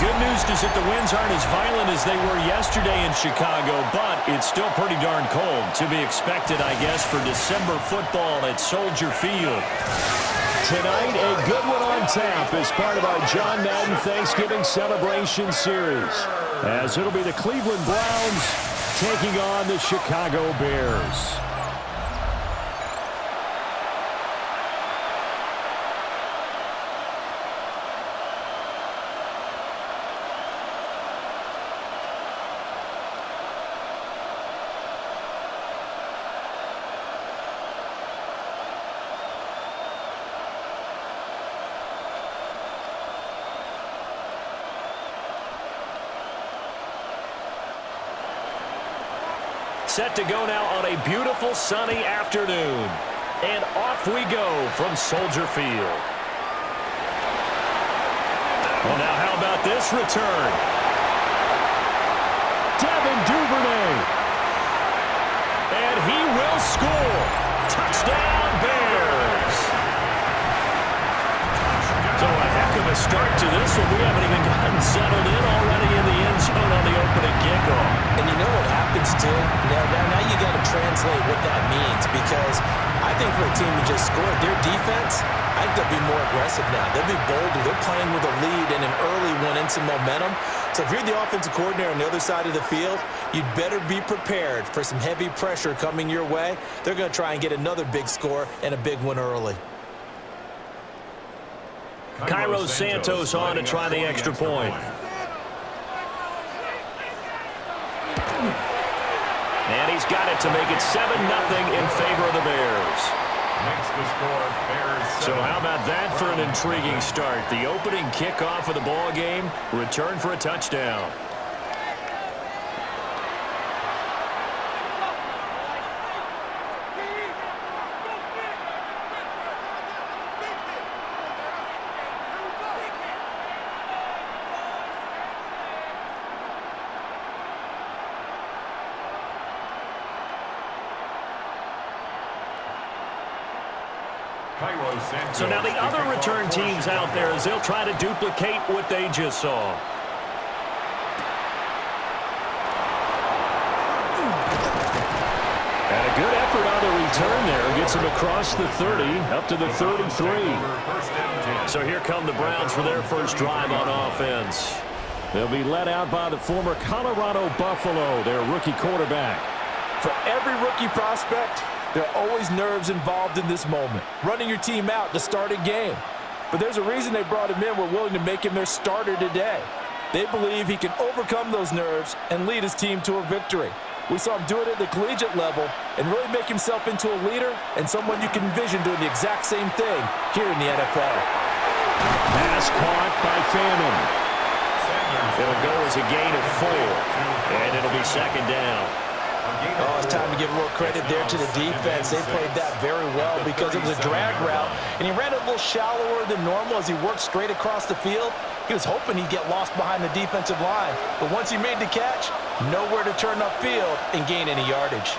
good news is that the winds aren't as violent as they were yesterday in Chicago, but it's still pretty darn cold. To be expected, I guess, for December football at Soldier Field. Tonight, a good one on tap as part of our John Madden Thanksgiving Celebration Series, as it'll be the Cleveland Browns taking on the Chicago Bears. Set to go now on a beautiful sunny afternoon. And off we go from Soldier Field. Well, now how about this return? Devin Duvernay. And he will score. Touchdown, Bears. So a heck of a start to this one. We haven't even gotten settled in already in the end zone on the opening kickoff. And you know what happens, too? Now you got to translate what that means, because I think for a team to just score, their defense, I think they'll be more aggressive now. They'll be bolder. They're playing with a lead and an early one and some momentum. So if you're the offensive coordinator on the other side of the field, you'd better be prepared for some heavy pressure coming your way. They're going to try and get another big score and a big one early. Cairo Santos on to try the extra point. And he's got it to make it 7-0 in favor of the Bears. Makes the score Bears. So how about that for an intriguing start? The opening kickoff of the ball game, return for a touchdown. So now the other return teams out there, as they'll try to duplicate what they just saw. And a good effort on the return there. Gets him across the 30, up to the 33. So here come the Browns for their first drive on offense. They'll be led out by the former Colorado Buffalo, their rookie quarterback. For every rookie prospect, there are always nerves involved in this moment. Running your team out to start a game. But there's a reason they brought him in. We're willing to make him their starter today. They believe he can overcome those nerves and lead his team to a victory. We saw him do it at the collegiate level and really make himself into a leader and someone you can envision doing the exact same thing here in the NFL. Pass caught by Fannin. It'll go as a gain of 4. And it'll be second down. Oh, it's time to give a little credit there to the defense. They played that very well because it was a drag route, and he ran it a little shallower than normal as he worked straight across the field. He was hoping he'd get lost behind the defensive line, but once he made the catch, nowhere to turn upfield and gain any yardage.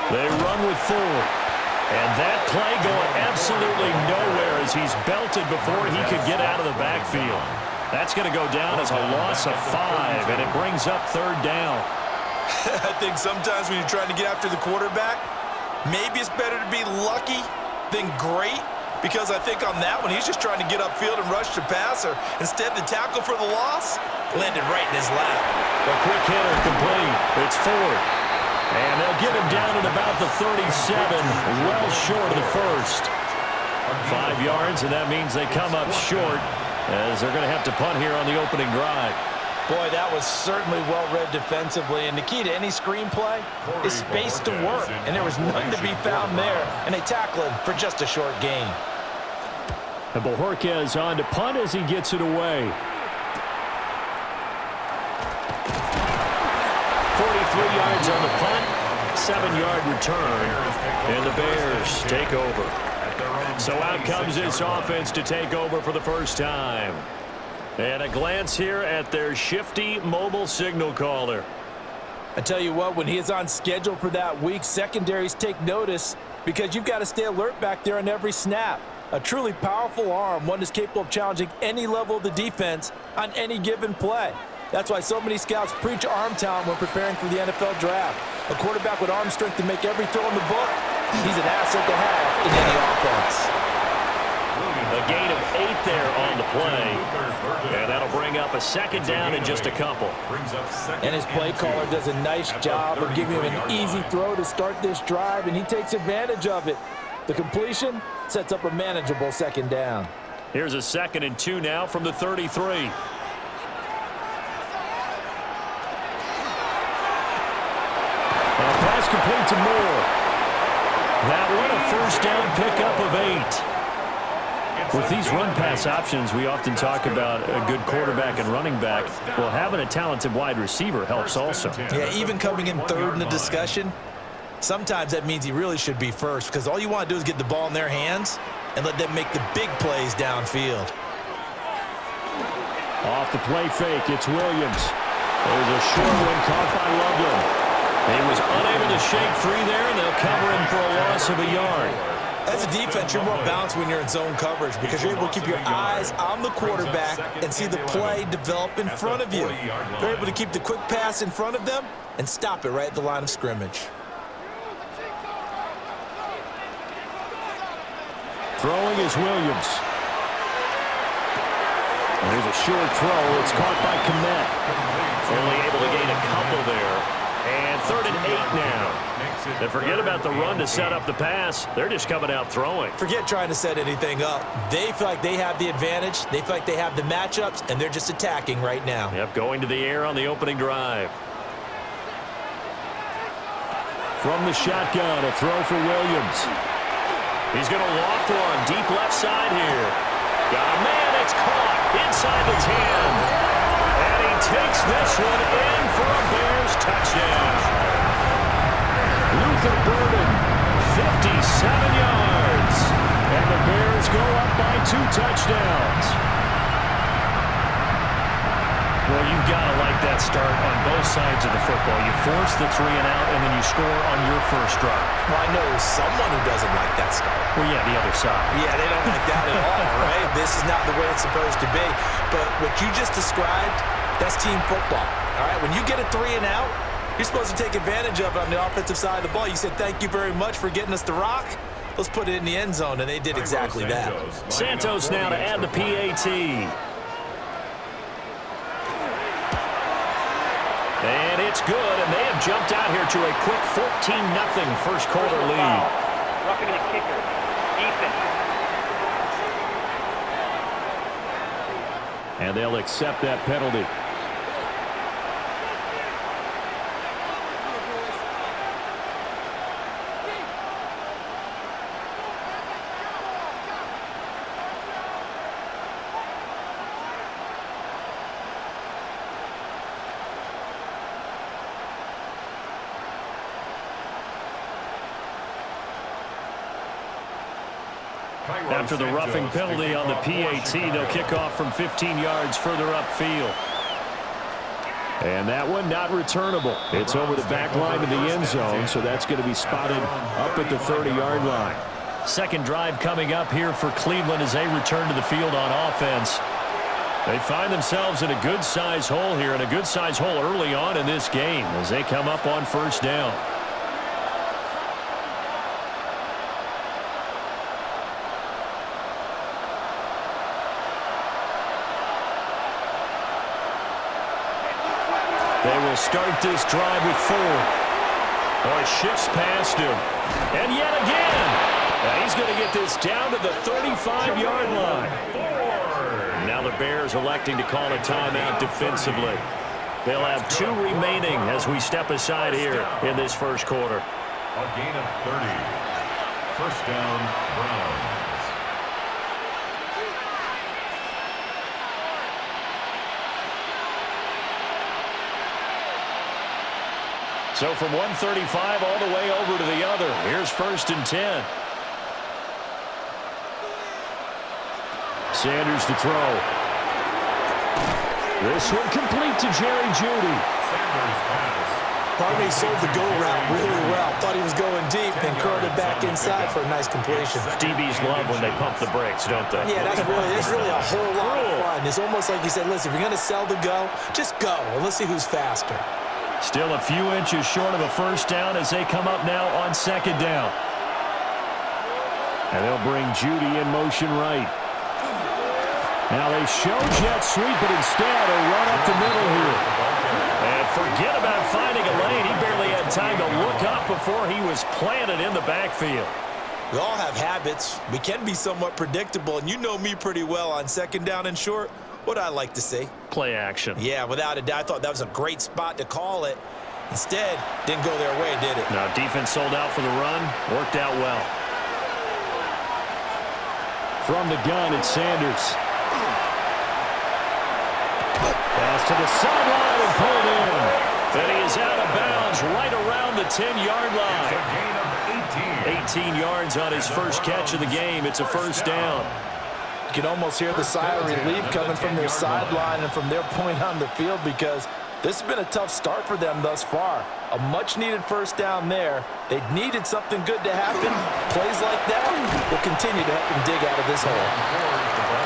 They run with 4. And that play going absolutely nowhere as he's belted before he could get out of the backfield. That's going to go down as a loss of 5, and it brings up third down. I think sometimes when you're trying to get after the quarterback, maybe it's better to be lucky than great, because I think on that one, he's just trying to get upfield and rush the passer. Instead, the tackle for the loss landed right in his lap. A quick hitter complete. It's Ford. And they'll get him down at about the 37, well short of the first. 5 yards, and that means they come up short as they're going to have to punt here on the opening drive. Boy, that was certainly well read defensively, and the key to any screenplay is space to work, and there was none to be found there, and they tackle him for just a short gain. And Bojorquez on to punt as he gets it away. 43 yards on the punt, 7-yard return, and the Bears take over. So out comes this offense to take over for the first time. And a glance here at their shifty mobile signal caller. I tell you what, when he is on schedule for that week, secondaries take notice because you've got to stay alert back there on every snap. A truly powerful arm, one that's capable of challenging any level of the defense on any given play. That's why so many scouts preach arm talent when preparing for the NFL draft. A quarterback with arm strength to make every throw in the book, he's an asset to have in any offense. A gain of 8 there on the play. And that'll bring up a second down in just a couple. And his play caller does a nice job of giving him an easy throw to start this drive, and he takes advantage of it. The completion sets up a manageable second down. Here's a 2nd and 2 now from the 33. Pass complete to Moore. That one a first down pickup of 8. With these run-pass options, we often talk about a good quarterback and running back. Well, having a talented wide receiver helps also. Yeah, even coming in third in the discussion, sometimes that means he really should be first because all you want to do is get the ball in their hands and let them make the big plays downfield. Off the play fake, it's Williams. There's a short one caught by Loveland. He was unable to shake free there, and they'll cover him for a loss of a yard. As a defense, you're more balanced when you're in zone coverage because you're able to keep your eyes on the quarterback and see the play develop in front of you. You're able to keep the quick pass in front of them and stop it right at the line of scrimmage. Throwing is Williams. And there's a short throw. It's caught by Kmet. Only able to gain a couple there. And 3rd and 8 now. And forget about the run to set up the pass. They're just coming out throwing. Forget trying to set anything up. They feel like they have the advantage. They feel like they have the matchups, and they're just attacking right now. Yep, going to the air on the opening drive. From the shotgun, a throw for Williams. He's going to loft one deep left side here. Got a man, it's caught inside the 10. And he takes this one in for a Bears touchdown. Luther Burden, 57 yards. And the Bears go up by 2 touchdowns. Well, you've got to like that start on both sides of the football. You force the 3 and out, and then you score on your first drive. Well, I know someone who doesn't like that start. Well, yeah, the other side. Yeah, they don't like that at all, right? This is not the way it's supposed to be. But what you just described, that's team football, all right? When you get a 3 and out, you're supposed to take advantage of it on the offensive side of the ball. You said, thank you very much for getting us the rock. Let's put it in the end zone, and they did exactly that. Santos now to add the PAT. And it's good, and they have jumped out here to a quick 14-0 first quarter lead. Roughing the kicker. Defense. And they'll accept that penalty. After the roughing penalty on the PAT, they'll kick off from 15 yards further upfield. And that one not returnable. It's over the back line of the end zone, so that's going to be spotted up at the 30-yard line. Second drive coming up here for Cleveland as they return to the field on offense. They find themselves in a good-sized hole here, and a good-sized hole early on in this game as they come up on first down. They will start this drive with 4. Oh, it shifts past him. And yet again, he's going to get this down to the 35-yard line. Now the Bears electing to call a timeout defensively. They'll have 2 remaining as we step aside here in this first quarter. A gain of 30. First down, Browns. So from 135 all the way over to the other. Here's 1st and 10. Sanders to throw. This one complete to Jerry Jeudy. Sanders pass Pardon me, sold the go route really well. Thought he was going deep and curled it back inside for a nice completion. DBs love when they pump the brakes, don't they? Yeah, that's really a whole lot of fun. It's almost like you said, listen, if you're going to sell the go, just go, and let's see who's faster. Still a few inches short of a first down as they come up now on second down. And they'll bring Judy in motion right. Now they show jet sweep, but instead a run up the middle here. And forget about finding a lane. He barely had time to look up before he was planted in the backfield. We all have habits. We can be somewhat predictable, and you know me pretty well on second down and short. What I like to see? Play action. Yeah, without a doubt. I thought that was a great spot to call it. Instead, didn't go their way, did it? Now, defense sold out for the run. Worked out well. From the gun, it's Sanders. Pass to the sideline and pulled in. And he is out of bounds right around the 10-yard line. 18 yards on his first catch of the game. It's a first down. You can almost hear the sigh of relief coming from their sideline and from their point on the field, because this has been a tough start for them thus far. A much-needed first down there. They needed something good to happen. Plays like that will continue to help them dig out of this hole.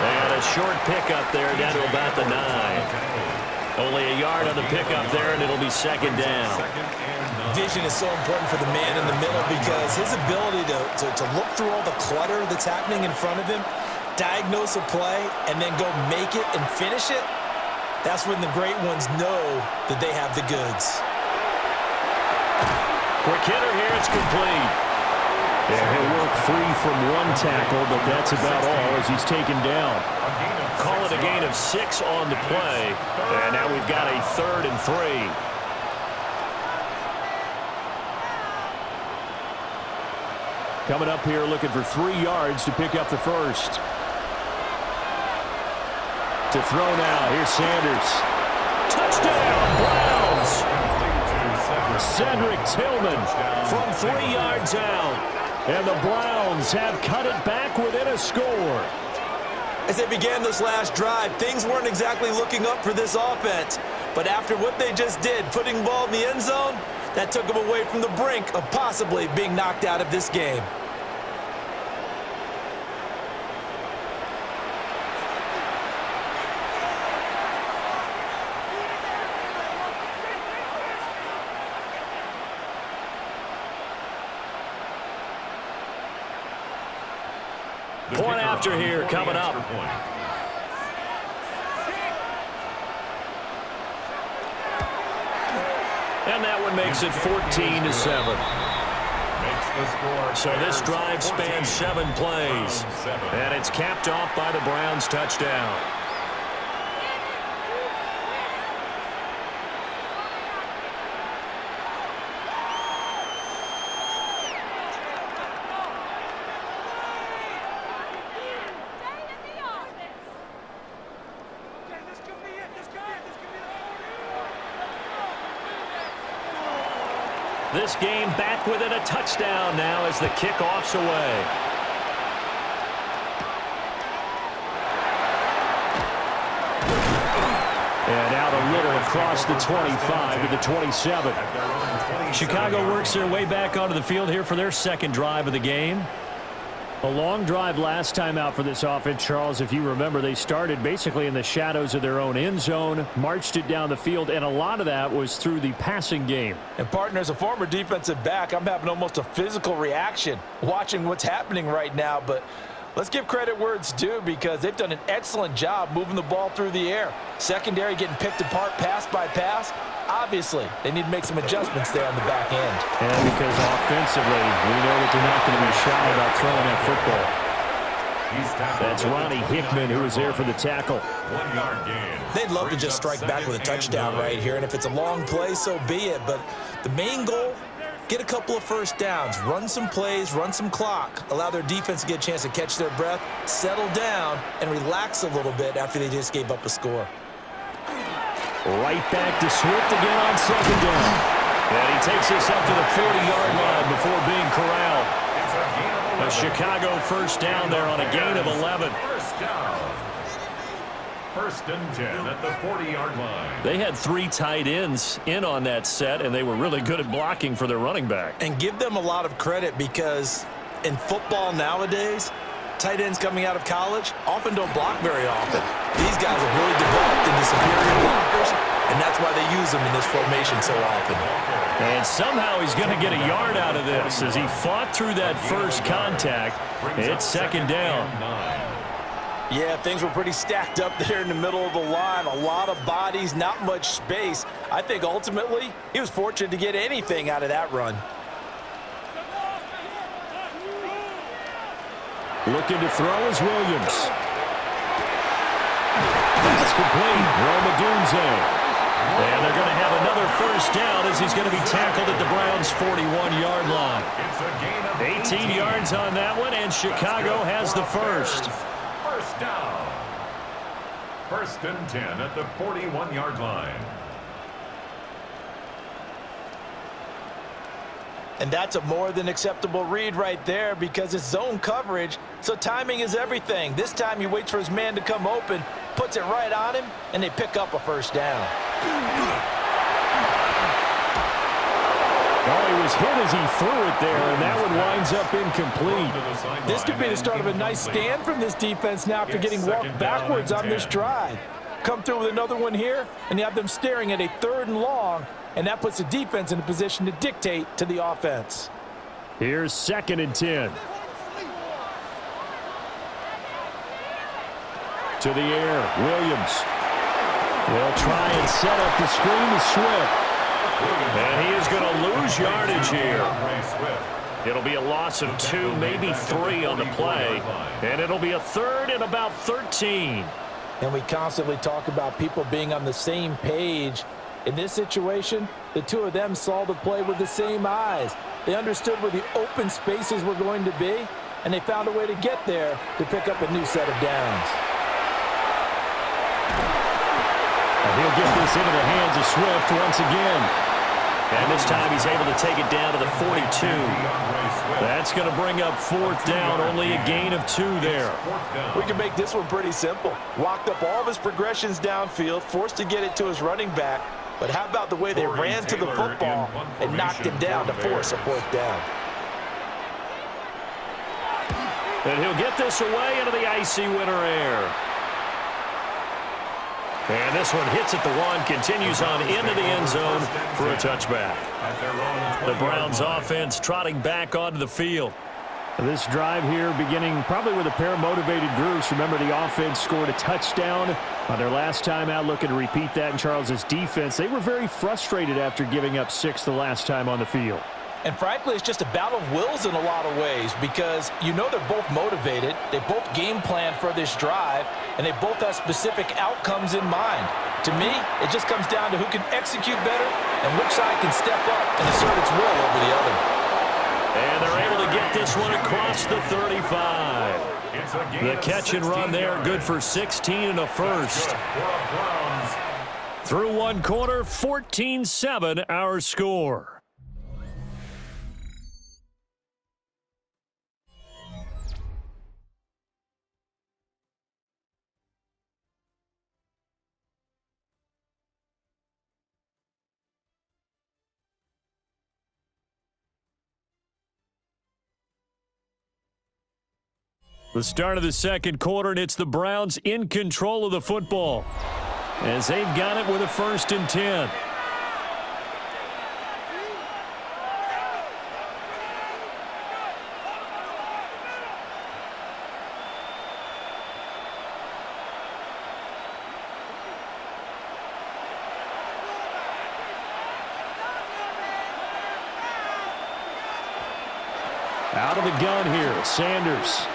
And a short pickup there down to about the 9. Only a yard on the pickup there, and it'll be second down. Vision is so important for the man in the middle, because his ability to look through all the clutter that's happening in front of him, diagnose a play, and then go make it and finish it, that's when the great ones know that they have the goods. Quick hitter here, it's complete. Yeah, he'll work free from one tackle, but that's about all as he's taken down. Call it a gain of 6 on the play, and now we've got a 3rd and 3. Coming up here looking for 3 yards to pick up the first. To throw now, here's Sanders. Touchdown, Browns! Cedric Tillman from 3 yards out. And the Browns have cut it back within a score. As they began this last drive, things weren't exactly looking up for this offense. But after what they just did, putting the ball in the end zone, that took them away from the brink of possibly being knocked out of this game. Point after here coming up. And that one makes it 14-7. So this drive spans 7 plays. And it's capped off by the Browns' touchdown. This game back within a touchdown now as the kickoff's away. And out a little across the 25 to the 27. Chicago works their way back onto the field here for their second drive of the game. A long drive last time out for this offense, Charles. If you remember, they started basically in the shadows of their own end zone, marched it down the field, and a lot of that was through the passing game. And, partner, as a former defensive back, I'm having almost a physical reaction watching what's happening right now. But let's give credit where it's due, because they've done an excellent job moving the ball through the air. Secondary getting picked apart pass by pass. Obviously, they need to make some adjustments there on the back end. And because offensively, we know that they're not going to be shy about throwing that football. That's Ronnie Hickman who is there for the tackle. 1 yard gain. They'd love to just strike back with a touchdown right here, and if it's a long play, so be it. But the main goal, get a couple of first downs, run some plays, run some clock, allow their defense to get a chance to catch their breath, settle down, and relax a little bit after they just gave up a score. Right back to Swift again on second down. And he takes us up to the 40-yard line before being corralled. A Chicago first down there on a gain of 11. First and 10 at the 40-yard line. They had 3 tight ends in on that set, and they were really good at blocking for their running back. And give them a lot of credit because in football nowadays, tight ends coming out of college often don't block very often. These guys have really developed into superior blockers, and that's why they use them in this formation so often. And somehow he's going to get a yard out of this as he fought through that first contact. It's second down. Yeah, things were pretty stacked up there in the middle of the line. A lot of bodies, not much space. I think ultimately he was fortunate to get anything out of that run. Looking to throw is Williams. That's complete. Romadunze. And they're going to have another first down as he's going to be tackled at the Browns' 41-yard line. 18 yards on that one, and Chicago has the first. First down. First and 10 at the 41-yard line. And that's a more than acceptable read right there because it's zone coverage, so timing is everything. This time he waits for his man to come open, puts it right on him, and they pick up a first down. Oh, he was hit as he threw it there, and that one winds up incomplete. This could be the start of a nice stand from this defense now after getting walked backwards on this drive. Come through with another one here, and you have them staring at a 3rd and long, and that puts the defense in a position to dictate to the offense. Here's 2nd and 10. To the air, Williams. They'll try and set up the screen to Swift. And he is going to lose yardage here. It'll be a loss of 2, maybe 3 on the play. And it'll be a 3rd and about 13. And we constantly talk about people being on the same page. In this situation, the two of them saw the play with the same eyes. They understood where the open spaces were going to be, and they found a way to get there to pick up a new set of downs. And he'll get this into the hands of Swift once again. And this time he's able to take it down to the 42. That's going to bring up 4th down, only a gain of 2 there. We can make this one pretty simple. Walked up all of his progressions downfield, forced to get it to his running back. But how about the way they ran to the football and knocked him down to force a 4th down? And he'll get this away into the icy winter air. And this one hits at the 1, continues on into the end zone for a touchback. The Browns offense trotting back onto the field. This drive here beginning probably with a pair of motivated groups. Remember, the offense scored a touchdown on their last time out, looking to repeat that in Charles's defense. They were very frustrated after giving up 6 the last time on the field. And frankly, it's just a battle of wills in a lot of ways because you know they're both motivated, they both game plan for this drive, and they both have specific outcomes in mind. To me, it just comes down to who can execute better and which side can step up and assert its will over the other. And they're able to get this one across the 35. The catch and run there, good for 16 and a first. Through 1 quarter, 14-7 our score. The start of the second quarter, and it's the Browns in control of the football as they've got it with a 1st and 10. Out of the gun here, Sanders.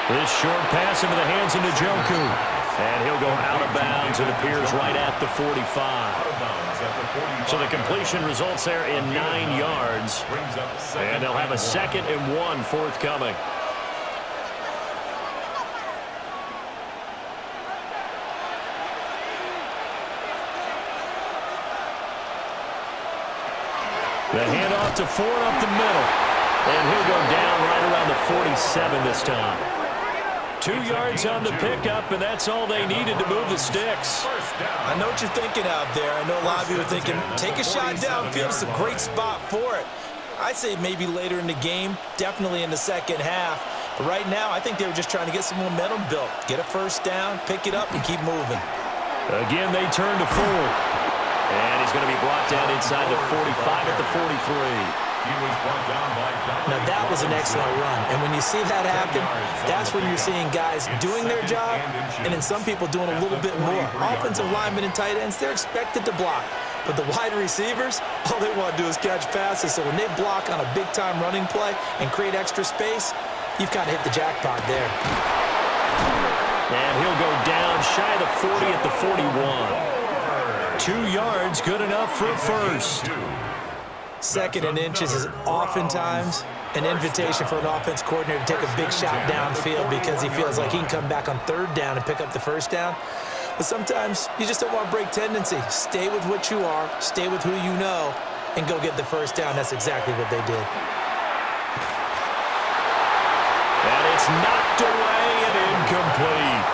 This short pass into the hands of Njoku. And he'll go out of bounds. It appears right at the 45. So the completion results there in 9 yards. And they'll have a 2nd and 1 forthcoming. The handoff to Ford up the middle. And he'll go down right around the 47 this time. 2 yards on the pickup, and that's all they needed to move the sticks. I know what you're thinking out there. I know a lot of you are thinking, take a shot downfield. It's a great spot for it. I'd say maybe later in the game, definitely in the second half. But right now, I think they were just trying to get some momentum built. Get a first down, pick it up, and keep moving. Again, they turn to Ford. And he's going to be brought down inside the 45 at the 43. Now, that was an excellent run. And when you see that happen, that's when you're seeing guys doing their job and then some people doing a little bit more. Offensive linemen and tight ends, they're expected to block. But the wide receivers, all they want to do is catch passes. So when they block on a big-time running play and create extra space, you've kind of hit the jackpot there. And he'll go down shy of the 40 at the 41. 2 yards, good enough for a first. Second and inches is oftentimes an invitation for an offense coordinator to take a big shot downfield because he feels like he can come back on third down and pick up the first down. But sometimes you just don't want to break tendency. Stay with what you are, stay with who you know, and go get the first down. That's exactly what they did. And it's knocked away and incomplete.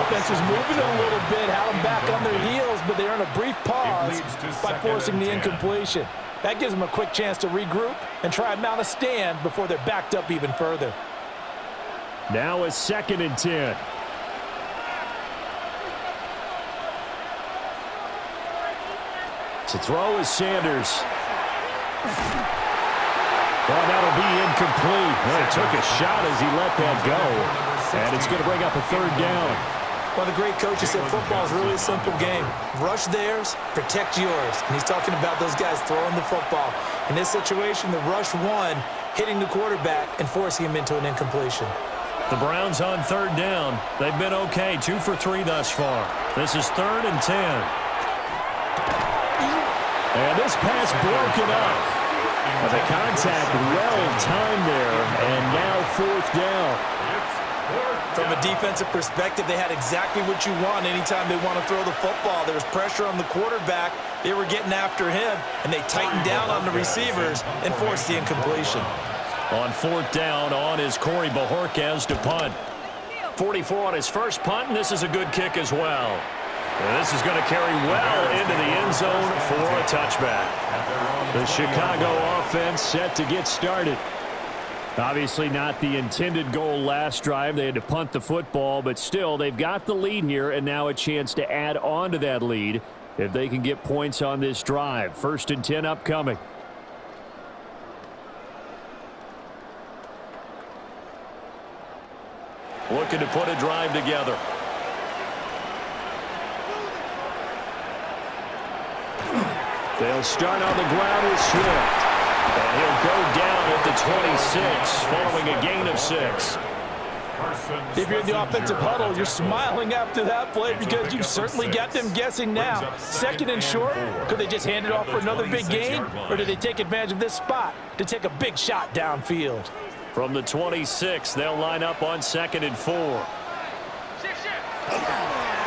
Offense was moving a little bit, had them back on their heels, but they earned a brief pause by forcing the incompletion. That gives them a quick chance to regroup and try and mount a stand before they're backed up even further. Now a 2nd and 10. To throw is Sanders. Well, that'll be incomplete. Well, he took a shot as he let that go. And it's going to bring up a 3rd down. One of the great coaches said football is really a simple game. Rush theirs, protect yours. And he's talking about those guys throwing the football. In this situation, the rush won, hitting the quarterback and forcing him into an incompletion. The Browns on 3rd down. They've been okay, 2 for 3 thus far. This is 3rd and 10. And this pass broken up. The contact well-timed there, and now 4th down. From a defensive perspective, they had exactly what you want anytime they want to throw the football. There was pressure on the quarterback. They were getting after him, and they tightened down on the receivers and forced the incompletion. On 4th down, on is Corey Bajorquez to punt. 44 on his first punt, and this is a good kick as well. And this is going to carry well into the end zone for a touchback. The Chicago offense set to get started. Obviously not the intended goal last drive. They had to punt the football, but still they've got the lead here and now a chance to add on to that lead if they can get points on this drive. 1st and 10 upcoming. Looking to put a drive together. They'll start on the ground with Swift. And he'll go down at the 26 following a gain of 6. If you're in the offensive huddle, you're smiling after that play because you've certainly got them guessing now. 2nd and short, could they just hand it off for another big gain? Or did they take advantage of this spot to take a big shot downfield? From the 26, they'll line up on 2nd and 4.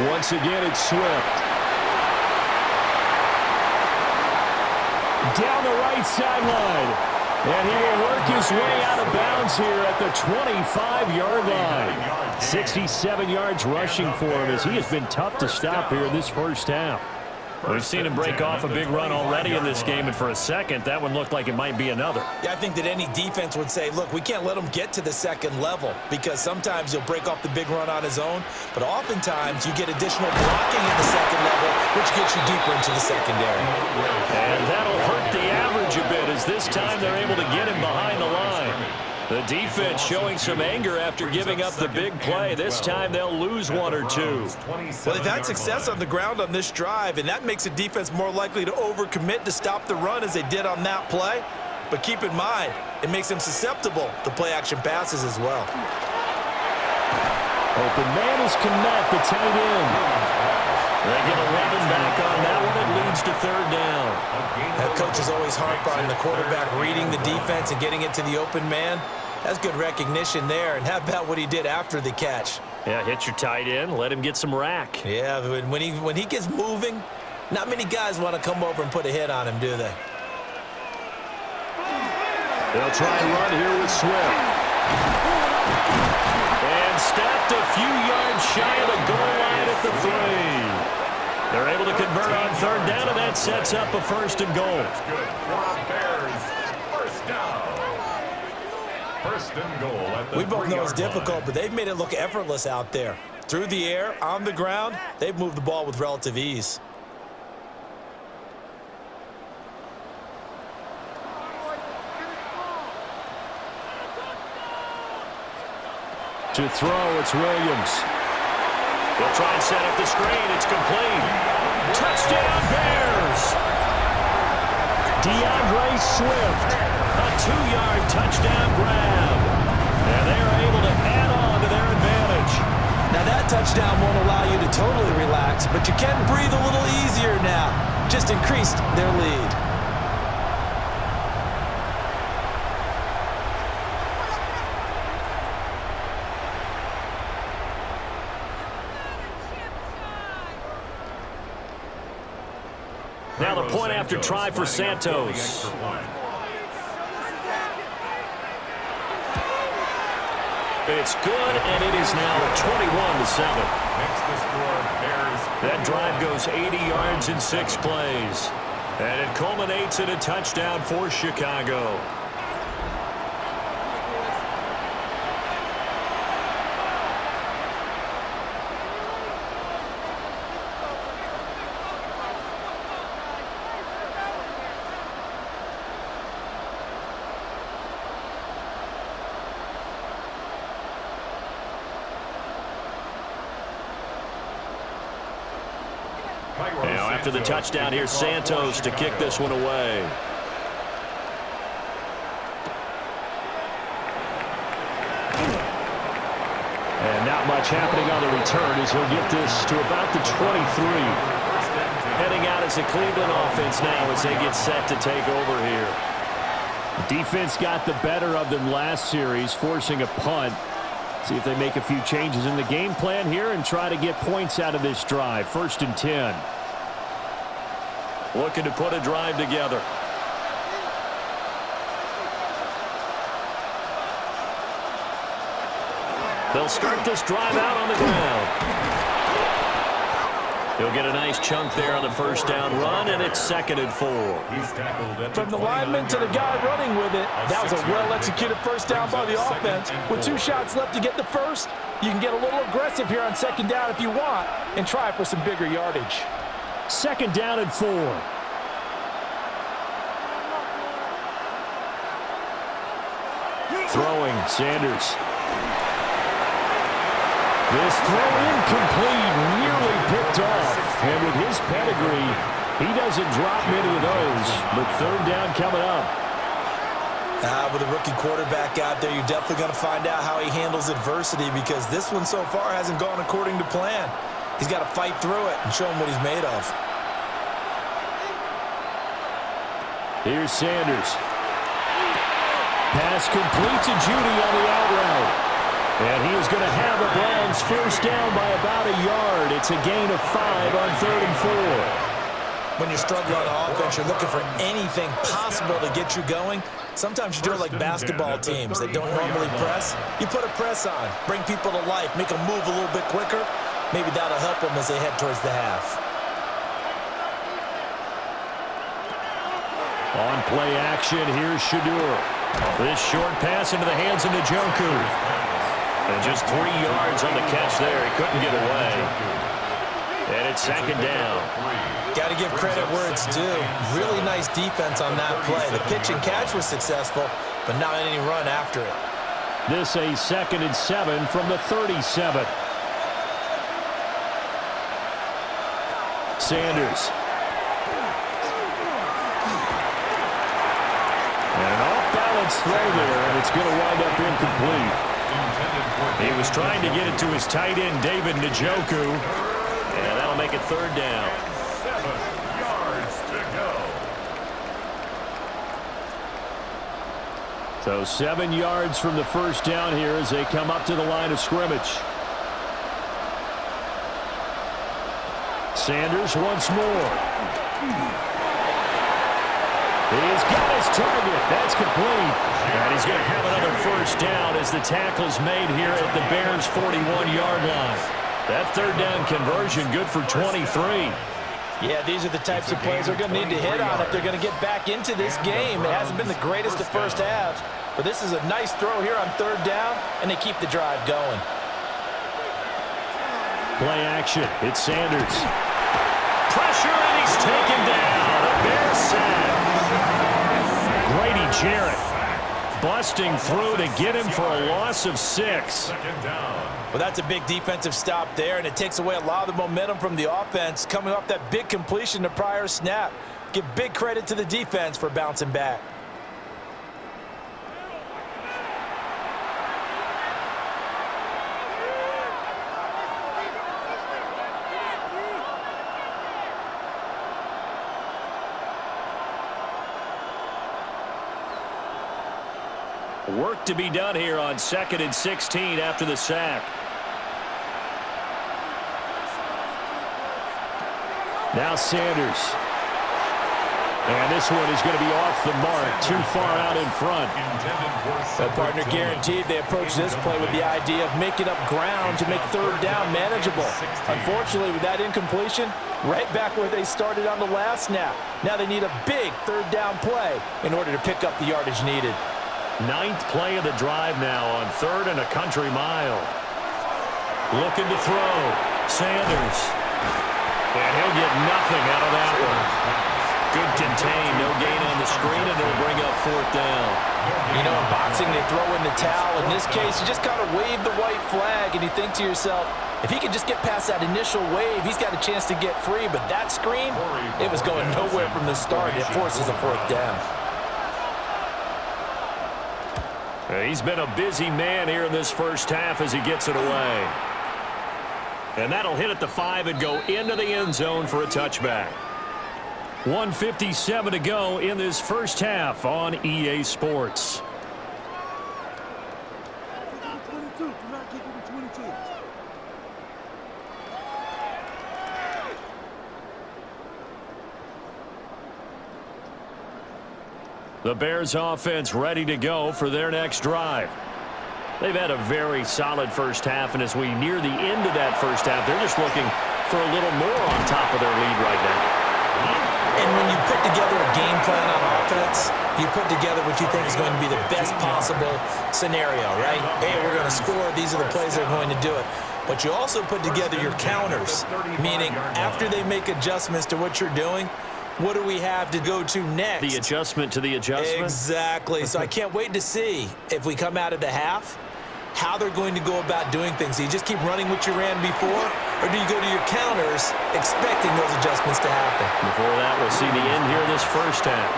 Once again, it's Swift. Down the right sideline. And he will work his way out of bounds here at the 25-yard line. 67 yards rushing for him as he has been tough to stop here in this first half. We've seen him break off a big run already in this game, and for a second, that one looked like it might be another. Yeah, I think that any defense would say, look, we can't let him get to the 2nd level because sometimes he'll break off the big run on his own, but oftentimes you get additional blocking at the 2nd level, which gets you deeper into the secondary. And that'll hurt the average a bit as this time they're able to get him behind the line. The defense showing some anger after giving up the big play. This time they'll lose 1 or 2. Well, they've had success on the ground on this drive, and that makes a defense more likely to overcommit to stop the run as they did on that play. But keep in mind, it makes them susceptible to play-action passes as well. Open man is Kmet, the tight end. They get 11 back on that one. It leads to 3rd down. That coach is always harp on the quarterback reading the defense and getting it to the open man. That's good recognition there. And how about what he did after the catch? Yeah, hit your tight end, let him get some rack. Yeah, when he gets moving, not many guys want to come over and put a hit on him, do they? They'll try and run here with Swift. And few yards shy of the goal line at the 3. They're able to convert on third down, and that sets up a first and goal. That's good for Bears. First down. First and goal at the 3-yard line. We both know it's difficult, but they've made it look effortless out there. Through the air, on the ground, they've moved the ball with relative ease. To throw, it's Williams. They'll try and set up the screen. It's complete. Touchdown, Bears! DeAndre Swift. A 2-yard touchdown grab. And they are able to add on to their advantage. Now that touchdown won't allow you to totally relax, but you can breathe a little easier now. Just increased their lead. Now the point after try for Santos. It's good, and it is now 21-7. Makes the score Bears. That drive goes 80 yards in 6 plays. And it culminates in a touchdown for Chicago. Now after the touchdown, here's Santos to kick this one away. And not much happening on the return as he'll get this to about the 23. Heading out as the Cleveland offense now as they get set to take over here. Defense got the better of them last series, forcing a punt. See if they make a few changes in the game plan here and try to get points out of this drive. 1st and 10. Looking to put a drive together. They'll start this drive out on the ground. He'll get a nice chunk there on the first down run, and it's 2nd and 4. He's tackled at From the lineman to the guy running with it, that was a well-executed first down by the offense. With 2 shots left to get the first, you can get a little aggressive here on 2nd down if you want and try for some bigger yardage. 2nd down and 4. Throwing, Sanders. This throw incomplete, nearly picked off. And with his pedigree, he doesn't drop many of those. But 3rd down coming up. With a rookie quarterback out there, you're definitely going to find out how he handles adversity because this one so far hasn't gone according to plan. He's got to fight through it and show him what he's made of. Here's Sanders. Pass complete to Judy on the out route. And he is going to have the Browns first down by about a yard. It's a gain of 5 on 3rd and 4. When you're struggling on offense, you're looking for anything possible to get you going. Sometimes you do it like basketball teams that don't normally press. You put a press on, bring people to life, make them move a little bit quicker. Maybe that'll help them as they head towards the half. On play action, here's Shadur. This short pass into the hands of Njoku. And just 3 yards on the catch there. He couldn't get away. And it's 2nd down. Got to give credit where it's due. Really nice defense on that play. The pitch and catch was successful, but not any run after it. This a 2nd and 7 from the 37. Sanders. And an off-balance throw there, and it's going to wind up incomplete. He was trying to get it to his tight end, David Njoku. And that'll make it 3rd down. 7 yards to go. So 7 yards from the first down here as they come up to the line of scrimmage. Sanders once more. He's got his target. That's complete. And he's going to have another first down as the tackle's made here at the Bears' 41-yard line. That third down conversion good for 23. Yeah, these are the types of plays they're going to need to hit on if they're going to get back into this game. It hasn't been the greatest of first halves, but this is a nice throw here on third down, and they keep the drive going. Play action. It's Sanders. Pressure, and he's taken down. A Bears sack. Grady Jarrett busting through to get him for a loss of 6. Well, that's a big defensive stop there, and it takes away a lot of the momentum from the offense coming off that big completion the prior snap. Give big credit to the defense for bouncing back. Work to be done here on 2nd and 16 after the sack. Now Sanders. And this one is going to be off the mark, too far out in front. That partner guaranteed they approach this play with the idea of making up ground to make third down manageable. Unfortunately, with that incompletion, right back where they started on the last snap. Now they need a big third down play in order to pick up the yardage needed. 9th play of the drive now on 3rd and a country mile. Looking to throw. Sanders. And he'll get nothing out of that one. Good contain. No gain on the screen, and it'll bring up 4th down. You know, in boxing, they throw in the towel. In this case, you just kind of wave the white flag, and you think to yourself, if he can just get past that initial wave, he's got a chance to get free. But that screen, it was going nowhere from the start. It forces a 4th down. He's been a busy man here in this first half as he gets it away. And that'll hit at the 5 and go into the end zone for a touchback. 1:57 to go in this first half on EA Sports. The Bears offense ready to go for their next drive. They've had a very solid first half, and as we near the end of that first half, they're just looking for a little more on top of their lead right now. And when you put together a game plan on offense, you put together what you think is going to be the best possible scenario, right? Hey, we're going to score. These are the plays that are going to do it. But you also put together your counters, meaning after they make adjustments to what you're doing, what do we have to go to next? The adjustment to the adjustment? Exactly. So I can't wait to see if we come out of the half, how they're going to go about doing things. Do you just keep running what you ran before, or do you go to your counters expecting those adjustments to happen? Before that, we'll see the end here this first half.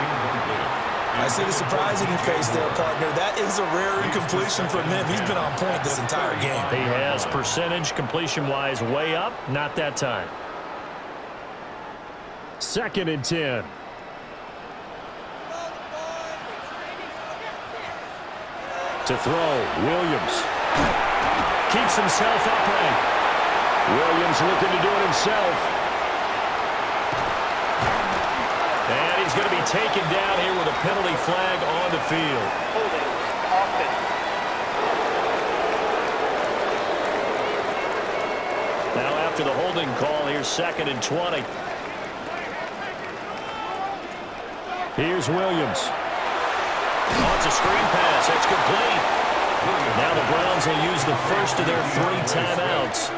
I see the surprise in your face there, partner. That is a rare incompletion from him. He's been on point this entire game. He has percentage completion-wise way up. Not that time. 2nd and 10. To throw, Williams. Keeps himself upright. Williams looking to do it himself. And he's going to be taken down here with a penalty flag on the field. Holding offense. Now after the holding call, here's 2nd and 20. Here's Williams. Oh, it's a screen pass. That's complete. Now the Browns will use the first of their 3 timeouts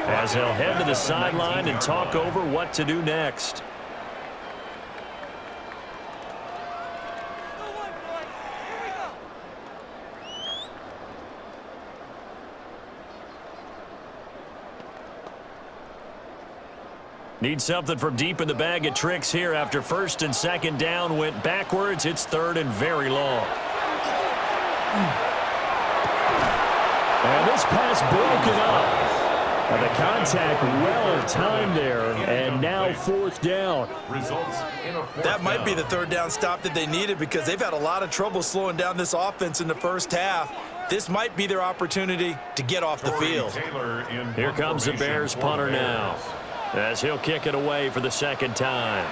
as they'll head to the sideline and talk over what to do next. Need something from deep in the bag of tricks here after 1st and 2nd down went backwards. It's 3rd and very long. And this pass broken up. And the contact well timed there, and now 4th down. That might be the 3rd down stop that they needed because they've had a lot of trouble slowing down this offense in the first half. This might be their opportunity to get off the field. Here comes the Bears punter now, as he'll kick it away for the 2nd time.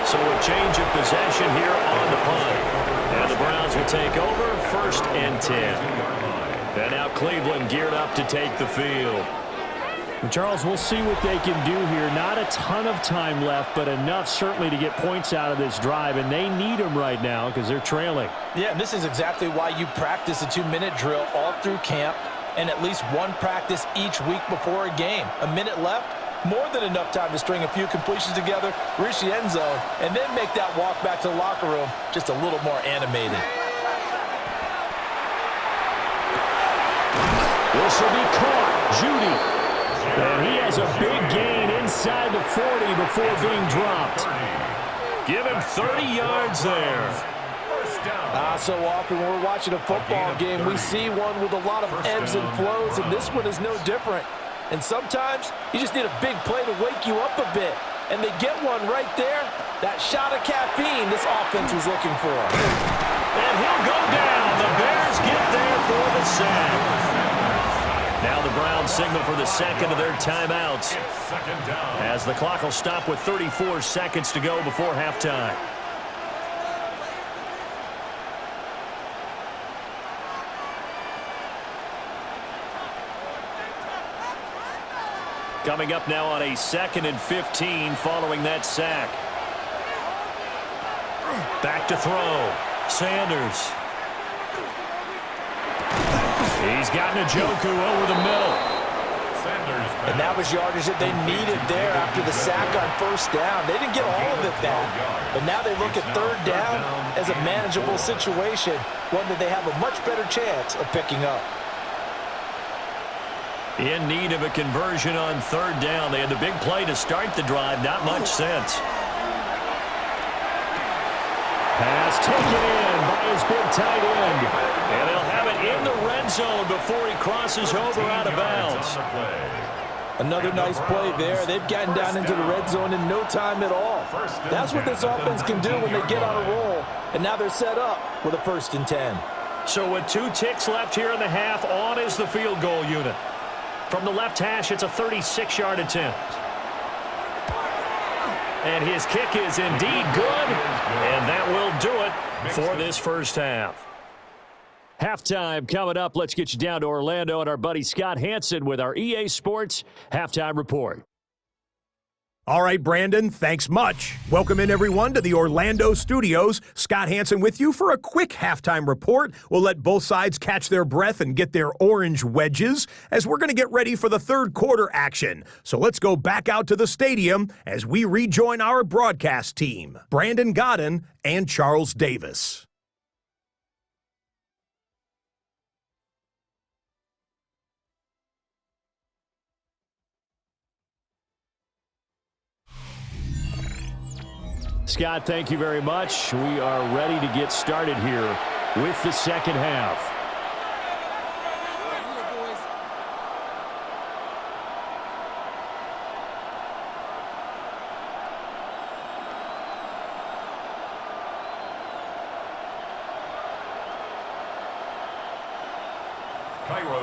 So a change of possession here on the punt. And the Browns will take over 1st and 10. And now Cleveland geared up to take the field. And Charles, we'll see what they can do here. Not a ton of time left, but enough certainly to get points out of this drive, and they need them right now because they're trailing. Yeah, and this is exactly why you practice a 2-minute drill all through camp and at least one practice each week before a game. A minute left, more than enough time to string a few completions together, reach the end zone, and then make that walk back to the locker room just a little more animated. This will be caught. Judy. And he has a big gain inside the 40 before being dropped. Give him 30 yards there. So often when we're watching a football game, we see one with a lot of ebbs and flows, and this one is no different. And sometimes you just need a big play to wake you up a bit. And they get one right there. That shot of caffeine this offense was looking for. And he'll go down. The Bears get there for the sack. Now the Browns signal for the second of their timeouts, as the clock will stop with 34 seconds to go before halftime. Coming up now on a 2nd and 15 following that sack. Back to throw. Sanders. He's got Njoku over the middle. And that was yardage that they needed there after the sack on 1st down. They didn't get all of it back. But now they look at 3rd down as a manageable situation, one that they have a much better chance of picking up. In need of a conversion on 3rd down. They had the big play to start the drive. Not much sense. Pass taken in by his big tight end. And they'll have it in the red zone before he crosses over out of bounds. Another nice play there. They've gotten down into the red zone in no time at all. That's what this offense can do when they get on a roll. And now they're set up with a 1st and 10. So with 2 ticks left here in the half, on is the field goal unit. From the left hash, it's a 36-yard attempt. And his kick is indeed good. And that will do it for this 1st half. Halftime coming up. Let's get you down to Orlando and our buddy Scott Hansen with our EA Sports Halftime Report. All right, Brandon, thanks much. Welcome in, everyone, to the Orlando studios. Scott Hansen with you for a quick halftime report. We'll let both sides catch their breath and get their orange wedges as we're going to get ready for the 3rd quarter action. So let's go back out to the stadium as we rejoin our broadcast team, Brandon Godden and Charles Davis. Scott, thank you very much. We are ready to get started here with the 2nd half.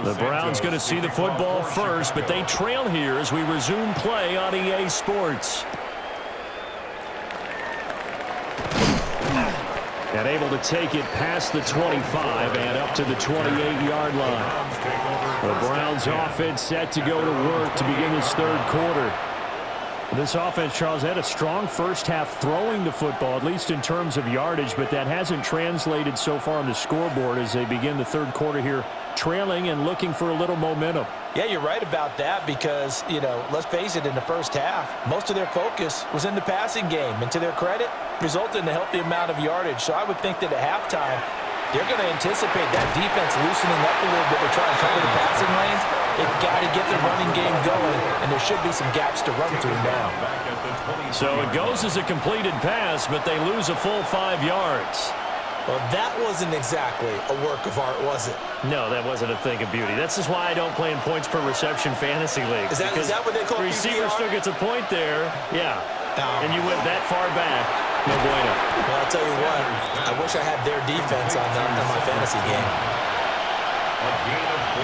The Browns going to see the football first, but they trail here as we resume play on EA Sports. And able to take it past the 25 and up to the 28-yard line. The Browns offense set to go to work to begin this 3rd quarter. This offense, Charles, had a strong 1st half throwing the football, at least in terms of yardage, but that hasn't translated so far on the scoreboard as they begin the 3rd quarter here, trailing and looking for a little momentum. Yeah, you're right about that because, let's face it, in the 1st half, most of their focus was in the passing game. And to their credit, resulted in a healthy amount of yardage. So I would think that at halftime, they're going to anticipate that defense loosening up a little bit to try and cover the passing lanes. They've got to get the running game going, and there should be some gaps to run through now. So it goes as a completed pass, but they lose a full 5 yards. Well, that wasn't exactly a work of art, was it? No, that wasn't a thing of beauty. That's just why I don't play in points per reception fantasy leagues. Is that what they call receiver PPR? still gets a point there, yeah. And you went that far back, no bueno. Well, I'll tell you what, I wish I had their defense on my fantasy game. A gain of 4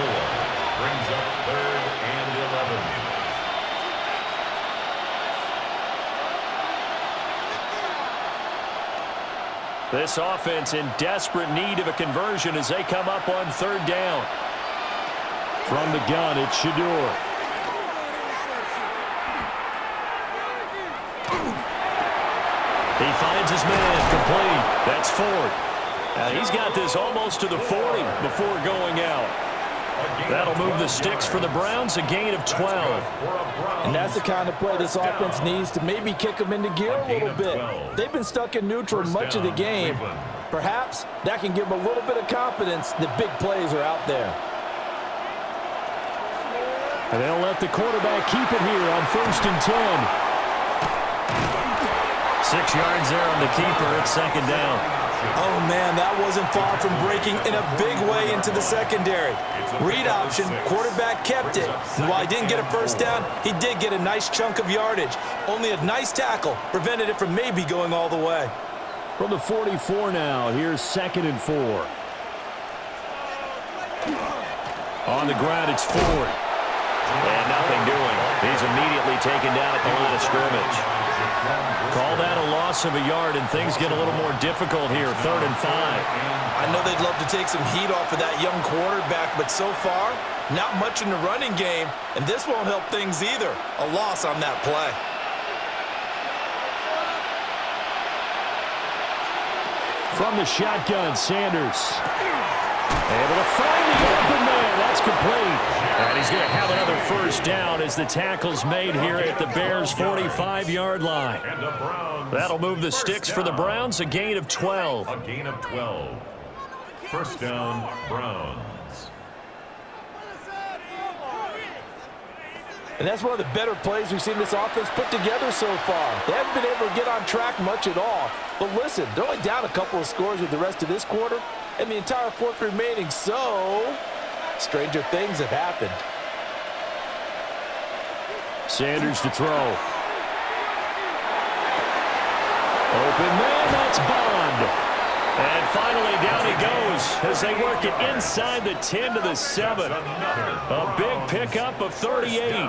brings up 3rd and 11. This offense in desperate need of a conversion as they come up on third down. From the gun, it's Shador. He finds his man complete. That's Ford. He's got this almost to the 40 before going out. That'll move the sticks for the Browns, a gain of 12. And that's the kind of play this offense needs to maybe kick them into gear a little bit. They've been stuck in neutral much of the game. Perhaps that can give them a little bit of confidence that big plays are out there. And they'll let the quarterback keep it here on 1st and 10. 6 yards there on the keeper at second down. Oh, man, that wasn't far from breaking in a big way into the secondary. Read option, quarterback kept it. And while he didn't get a first down, he did get a nice chunk of yardage. Only a nice tackle prevented it from maybe going all the way. From the 44 now, here's 2nd and 4. On the ground, it's Ford. And nothing doing. He's immediately taken down at the line of scrimmage. Call that a loss of a yard, and things get a little more difficult here, 3rd and 5. I know they'd love to take some heat off of that young quarterback, but so far, not much in the running game, and this won't help things either. A loss on that play. From the shotgun, Sanders. Able to find the open man. That's complete. And he's going to have another first down as the tackle's made here at the Bears' 45-yard line. That'll move the sticks for the Browns, a gain of 12. A gain of 12. First down, Browns. And that's one of the better plays we've seen this offense put together so far. They haven't been able to get on track much at all. But listen, they're only down a couple of scores with the rest of this quarter and the entire fourth remaining, so stranger things have happened. Sanders to throw. Open man, that's Bond. And finally down he goes as they work it inside the 10 to the 7. A big pickup of 38.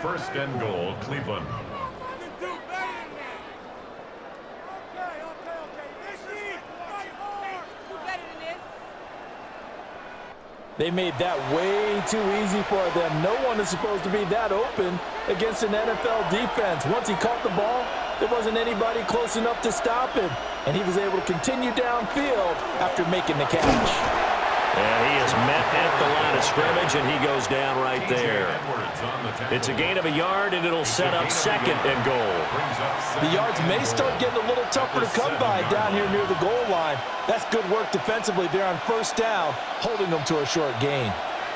First and goal, Cleveland. They made that way too easy for them. No one is supposed to be that open against an NFL defense. Once he caught the ball, there wasn't anybody close enough to stop him, and he was able to continue downfield after making the catch. And he is met at the line of scrimmage, and he goes down right there. It's a gain of a yard, and it'll set up 2nd and goal. The yards may start getting a little tougher to come by down here near the goal line. That's good work defensively there on first down, holding them to a short gain.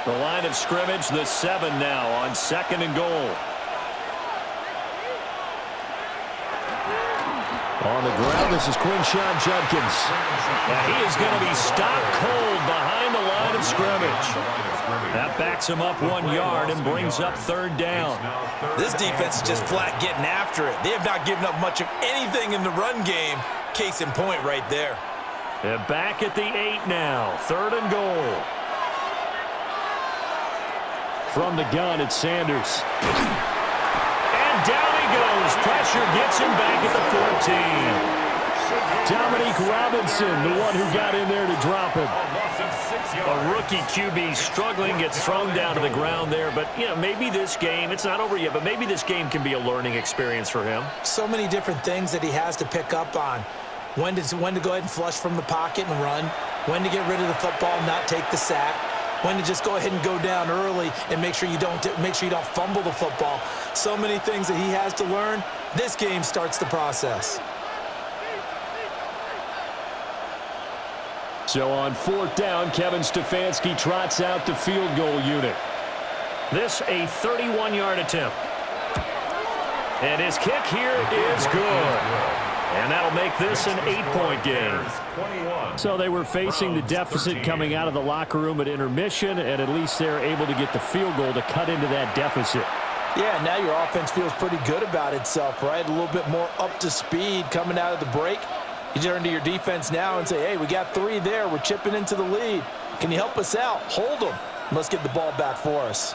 The line of scrimmage, the 7 now on 2nd and goal. On the ground, this is Quinshon Judkins. And he is going to be stopped cold behind the line of scrimmage. That backs him up 1 yard and brings up 3rd down. This defense is just flat getting after it. They have not given up much of anything in the run game. Case in point right there. And back at the 8 now, 3rd and goal. From the gun, it's Sanders. And down he goes. Pressure gets him back at the 14. Dominique Robinson, the one who got in there to drop him. A rookie QB struggling, gets thrown down to the ground there. But, you know, maybe this game, it's not over yet, but maybe this game can be a learning experience for him. So many different things that he has to pick up on. When to go ahead and flush from the pocket and run. When to get rid of the football and not take the sack. When to just go ahead and go down early and make sure you don't fumble the football. So many things that he has to learn. This game starts the process. So on 4th down, Kevin Stefanski trots out the field goal unit. This a 31-yard attempt. And his kick here is good. And that'll make this an 8-point game. So they were facing the deficit coming out of the locker room at intermission, and at least they're able to get the field goal to cut into that deficit. Yeah, now your offense feels pretty good about itself, right? A little bit more up to speed coming out of the break. You turn to your defense now and say, hey, we got 3 there. We're chipping into the lead. Can you help us out? Hold them. Let's get the ball back for us.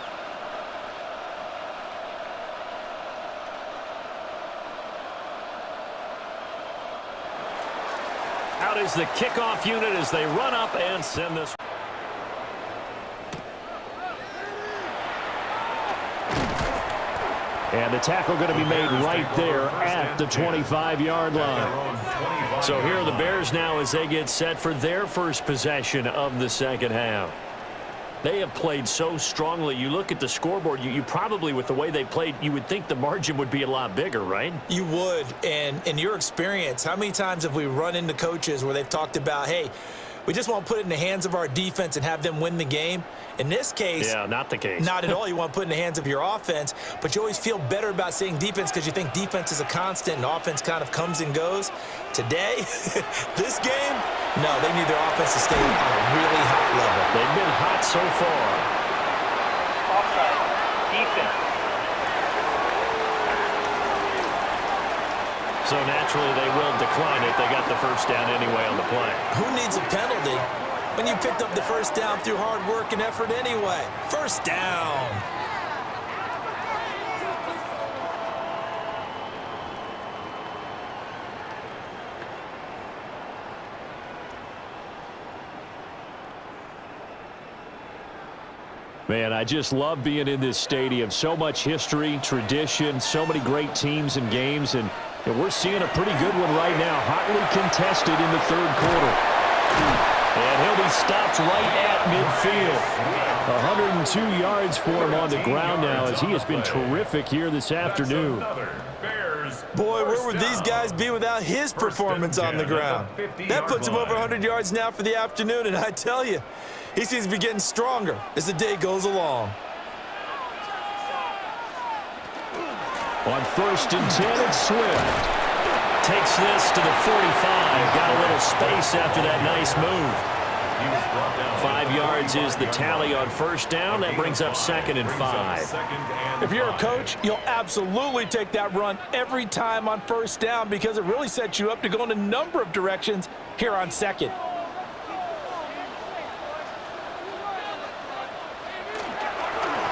Out is the kickoff unit as they run up and send this. And the tackle going to be made right there at the 25-yard line. So here are the Bears now as they get set for their first possession of the second half. They have played so strongly. You look at the scoreboard, you probably, with the way they played, you would think the margin would be a lot bigger, right? You would. And in your experience, how many times have we run into coaches where they've talked about, hey, we just want to put it in the hands of our defense and have them win the game? In this case, yeah, not the case. Not at all. You want to put it in the hands of your offense, but you always feel better about saying defense because you think defense is a constant and offense kind of comes and goes. Today, this game, no, they need their offense to stay on a really hot level. They've been hot so far. Offside. Defense. So naturally they will decline it. They got the first down anyway on the play. Who needs a penalty when you picked up the first down through hard work and effort anyway? First down. Man, I just love being in this stadium. So much history, tradition, so many great teams and games, and we're seeing a pretty good one right now, hotly contested in the third quarter. And he'll be stopped right at midfield. 102 yards for him on the ground now as he has been terrific here this afternoon. Boy, where would these guys be without his performance on the ground? That puts him over 100 yards now for the afternoon, and I tell you, he seems to be getting stronger as the day goes along. On 1st and 10, it's Swift. Takes this to the 45. Got a little space after that nice move. 5 yards is the tally on first down. That brings up 2nd and 5. If you're a coach, you'll absolutely take that run every time on first down because it really sets you up to go in a number of directions here on second.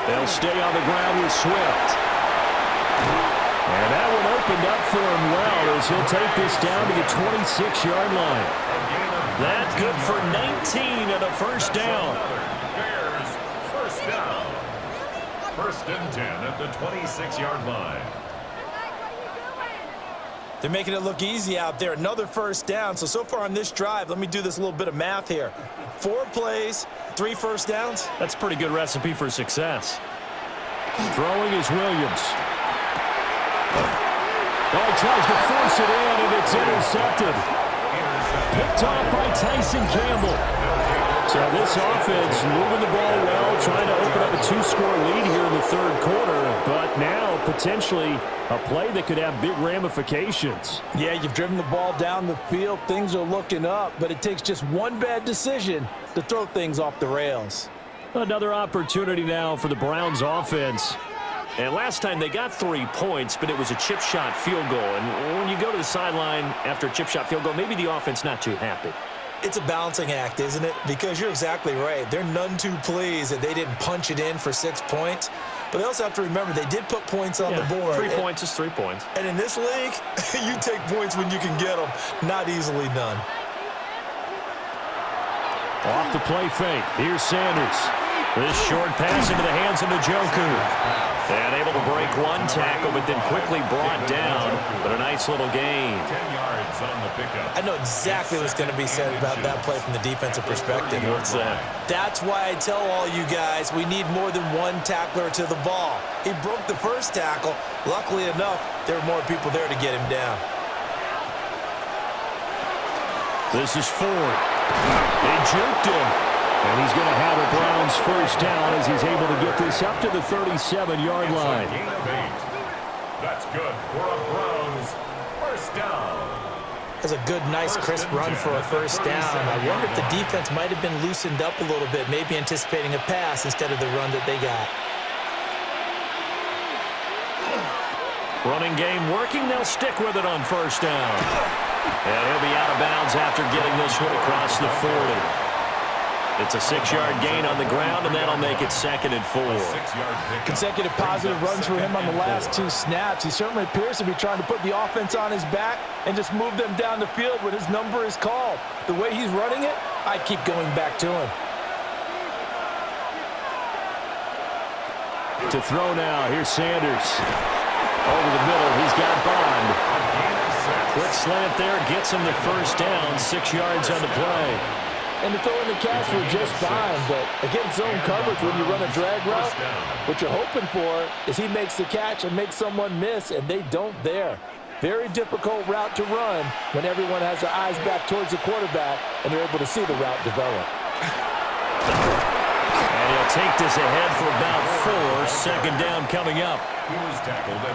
They'll stay on the ground with Swift. And that one opened up for him well as he'll take this down to the 26-yard line. That's good for 19 and a first down. Bears, first down. 1st and 10 at the 26-yard line. They're making it look easy out there. Another first down. So far on this drive, let me do this little bit of math here. 4 plays, 3 first downs. That's a pretty good recipe for success. Throwing is Williams. Oh, he tries to force it in, and it's intercepted. Picked off by Tyson Campbell. So this offense moving the ball well, trying to open up a 2-score lead here in the third quarter, but now potentially a play that could have big ramifications. Yeah, you've driven the ball down the field. Things are looking up, but it takes just one bad decision to throw things off the rails. Another opportunity now for the Browns offense. And last time they got 3 points, but it was a chip shot field goal. And when you go to the sideline after a chip shot field goal, maybe the offense not too happy. It's a balancing act, isn't it? Because you're exactly right. They're none too pleased that they didn't punch it in for 6 points. But they also have to remember they did put points on the board. 3 points is 3 points. And in this league, you take points when you can get them. Not easily done. Off the play fake. Here's Sanders. This short pass into the hands of Njoku. And able to break one tackle, but then quickly brought down. But a nice little gain. 10 yards on the pickup. I know exactly what's going to be said about that play from the defensive perspective. What's that? That's why I tell all you guys we need more than one tackler to the ball. He broke the first tackle. Luckily enough, there were more people there to get him down. This is Ford. They juked him. And he's going to have a Browns first down as he's able to get this up to the 37-yard line. Gain of 8. That's good for a Browns first down. That's a good, nice, crisp run for a first down. I wonder if the defense might have been loosened up a little bit, maybe anticipating a pass instead of the run that they got. Running game working. They'll stick with it on first down. And he'll be out of bounds after getting this one across the 40. It's a 6-yard gain on the ground, and that'll make it 2nd and 4. Consecutive positive runs for him on the last 2 snaps. He certainly appears to be trying to put the offense on his back and just move them down the field when his number is called. The way he's running it, I keep going back to him. To throw now, here's Sanders. Over the middle, he's got Bond. Quick slant there, gets him the first down, 6 yards on the play. And to throw in the catch were just fine, but against zone coverage when you run a drag route, what you're hoping for is he makes the catch and makes someone miss, and they don't there. Very difficult route to run when everyone has their eyes back towards the quarterback and they're able to see the route develop. And he'll take this ahead for about 4. 2nd down coming up.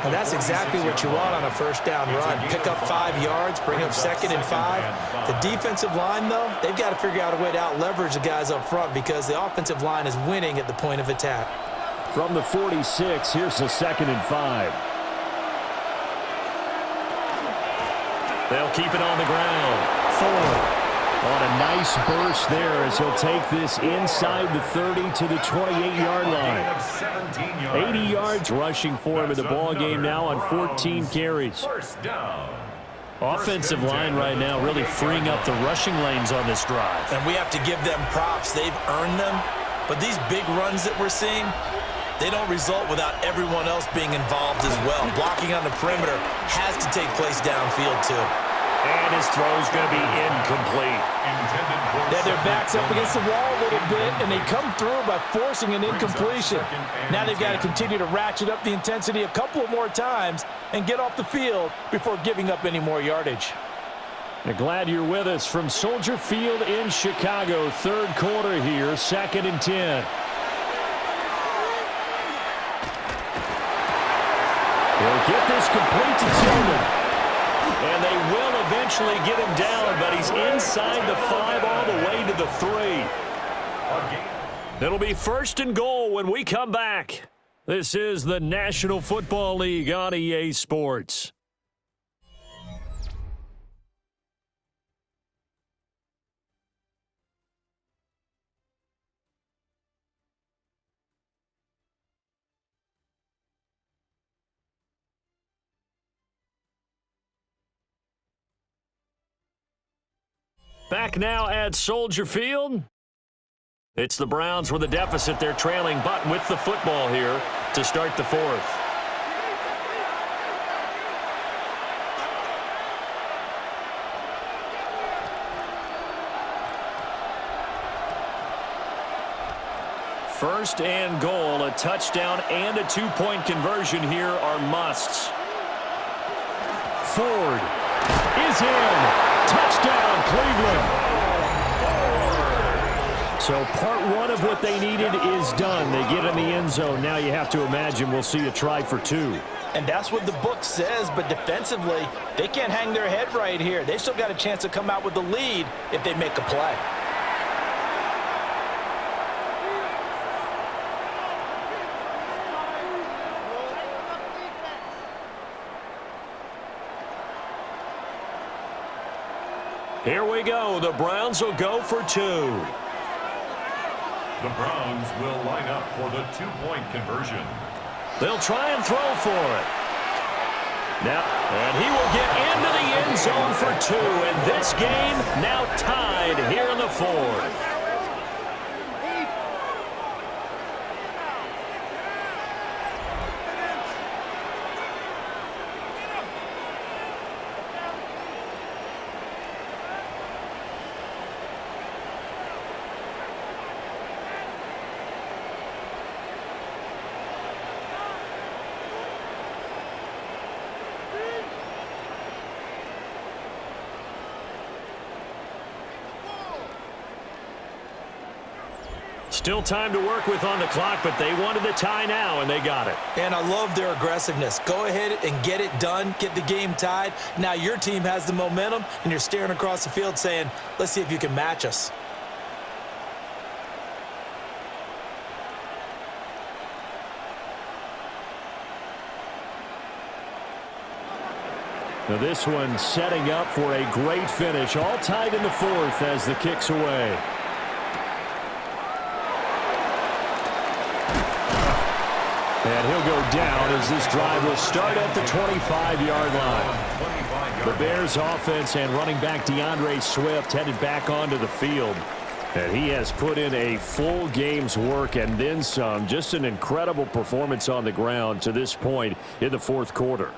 And that's exactly what you want on a first down run. Pick up 5 yards, bring up 2nd and 5. The defensive line, though, they've got to figure out a way to out-leverage the guys up front because the offensive line is winning at the point of attack. From the 46, here's the 2nd and 5. They'll keep it on the ground. Ford on a nice burst there as he'll take this inside the 30 to the 28-yard line. 80 yards rushing for him in the ball game now on 14 carries. Offensive line right now really freeing up the rushing lanes on this drive. And we have to give them props. They've earned them. But these big runs that we're seeing, they don't result without everyone else being involved as well. Blocking on the perimeter has to take place downfield too. And his throw's going to be incomplete. Yeah, their back's up against the wall a little bit, and they come through by forcing an incompletion. Now they've got to continue to ratchet up the intensity a couple of more times and get off the field before giving up any more yardage. We're glad you're with us from Soldier Field in Chicago. 3rd quarter here, 2nd and 10. He'll get this complete to Tillman. And they will eventually get him down, but he's inside the 5 all the way to the 3. It'll be 1st and goal when we come back. This is the National Football League on EA Sports. Back now at Soldier Field. It's the Browns with a deficit. They're trailing, but with the football here to start the 4th. First and goal, a touchdown and a 2-point conversion here are musts. Ford is in. Touchdown, Cleveland. So part 1 of what they needed is done. They get in the end zone. Now you have to imagine we'll see a try for 2. And that's what the book says, but defensively, they can't hang their head right here. They've still got a chance to come out with the lead if they make a play. Here we go. The Browns will go for 2. The Browns will line up for the 2-point conversion. They'll try and throw for it. Now, and he will get into the end zone for 2. And this game now tied here in the 4th. Still time to work with on the clock, but they wanted the tie now, and they got it. And I love their aggressiveness. Go ahead and get it done, get the game tied. Now your team has the momentum, and you're staring across the field saying, let's see if you can match us. Now this one setting up for a great finish. All tied in the 4th as the kick's away. And he'll go down as this drive will start at the 25-yard line. The Bears offense and running back DeAndre Swift headed back onto the field. And he has put in a full game's work and then some. Just an incredible performance on the ground to this point in the fourth quarter.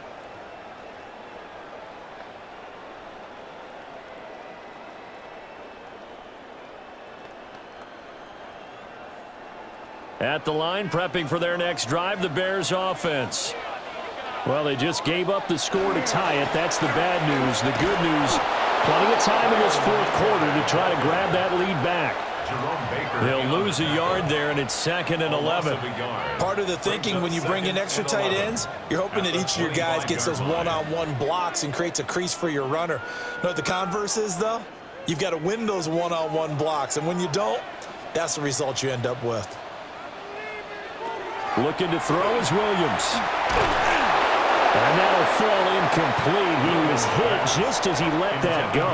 At the line, prepping for their next drive, the Bears offense. Well, they just gave up the score to tie it. That's the bad news. The good news, plenty of time in this fourth quarter to try to grab that lead back. They'll lose a yard there, and it's 2nd and 11. Part of the thinking when you bring in extra tight ends, you're hoping that each of your guys gets those one-on-one blocks and creates a crease for your runner. You know what the converse is, though? You've got to win those one-on-one blocks, and when you don't, that's the result you end up with. Looking to throw is Williams. And that'll fall incomplete. He was hit just as he let that go.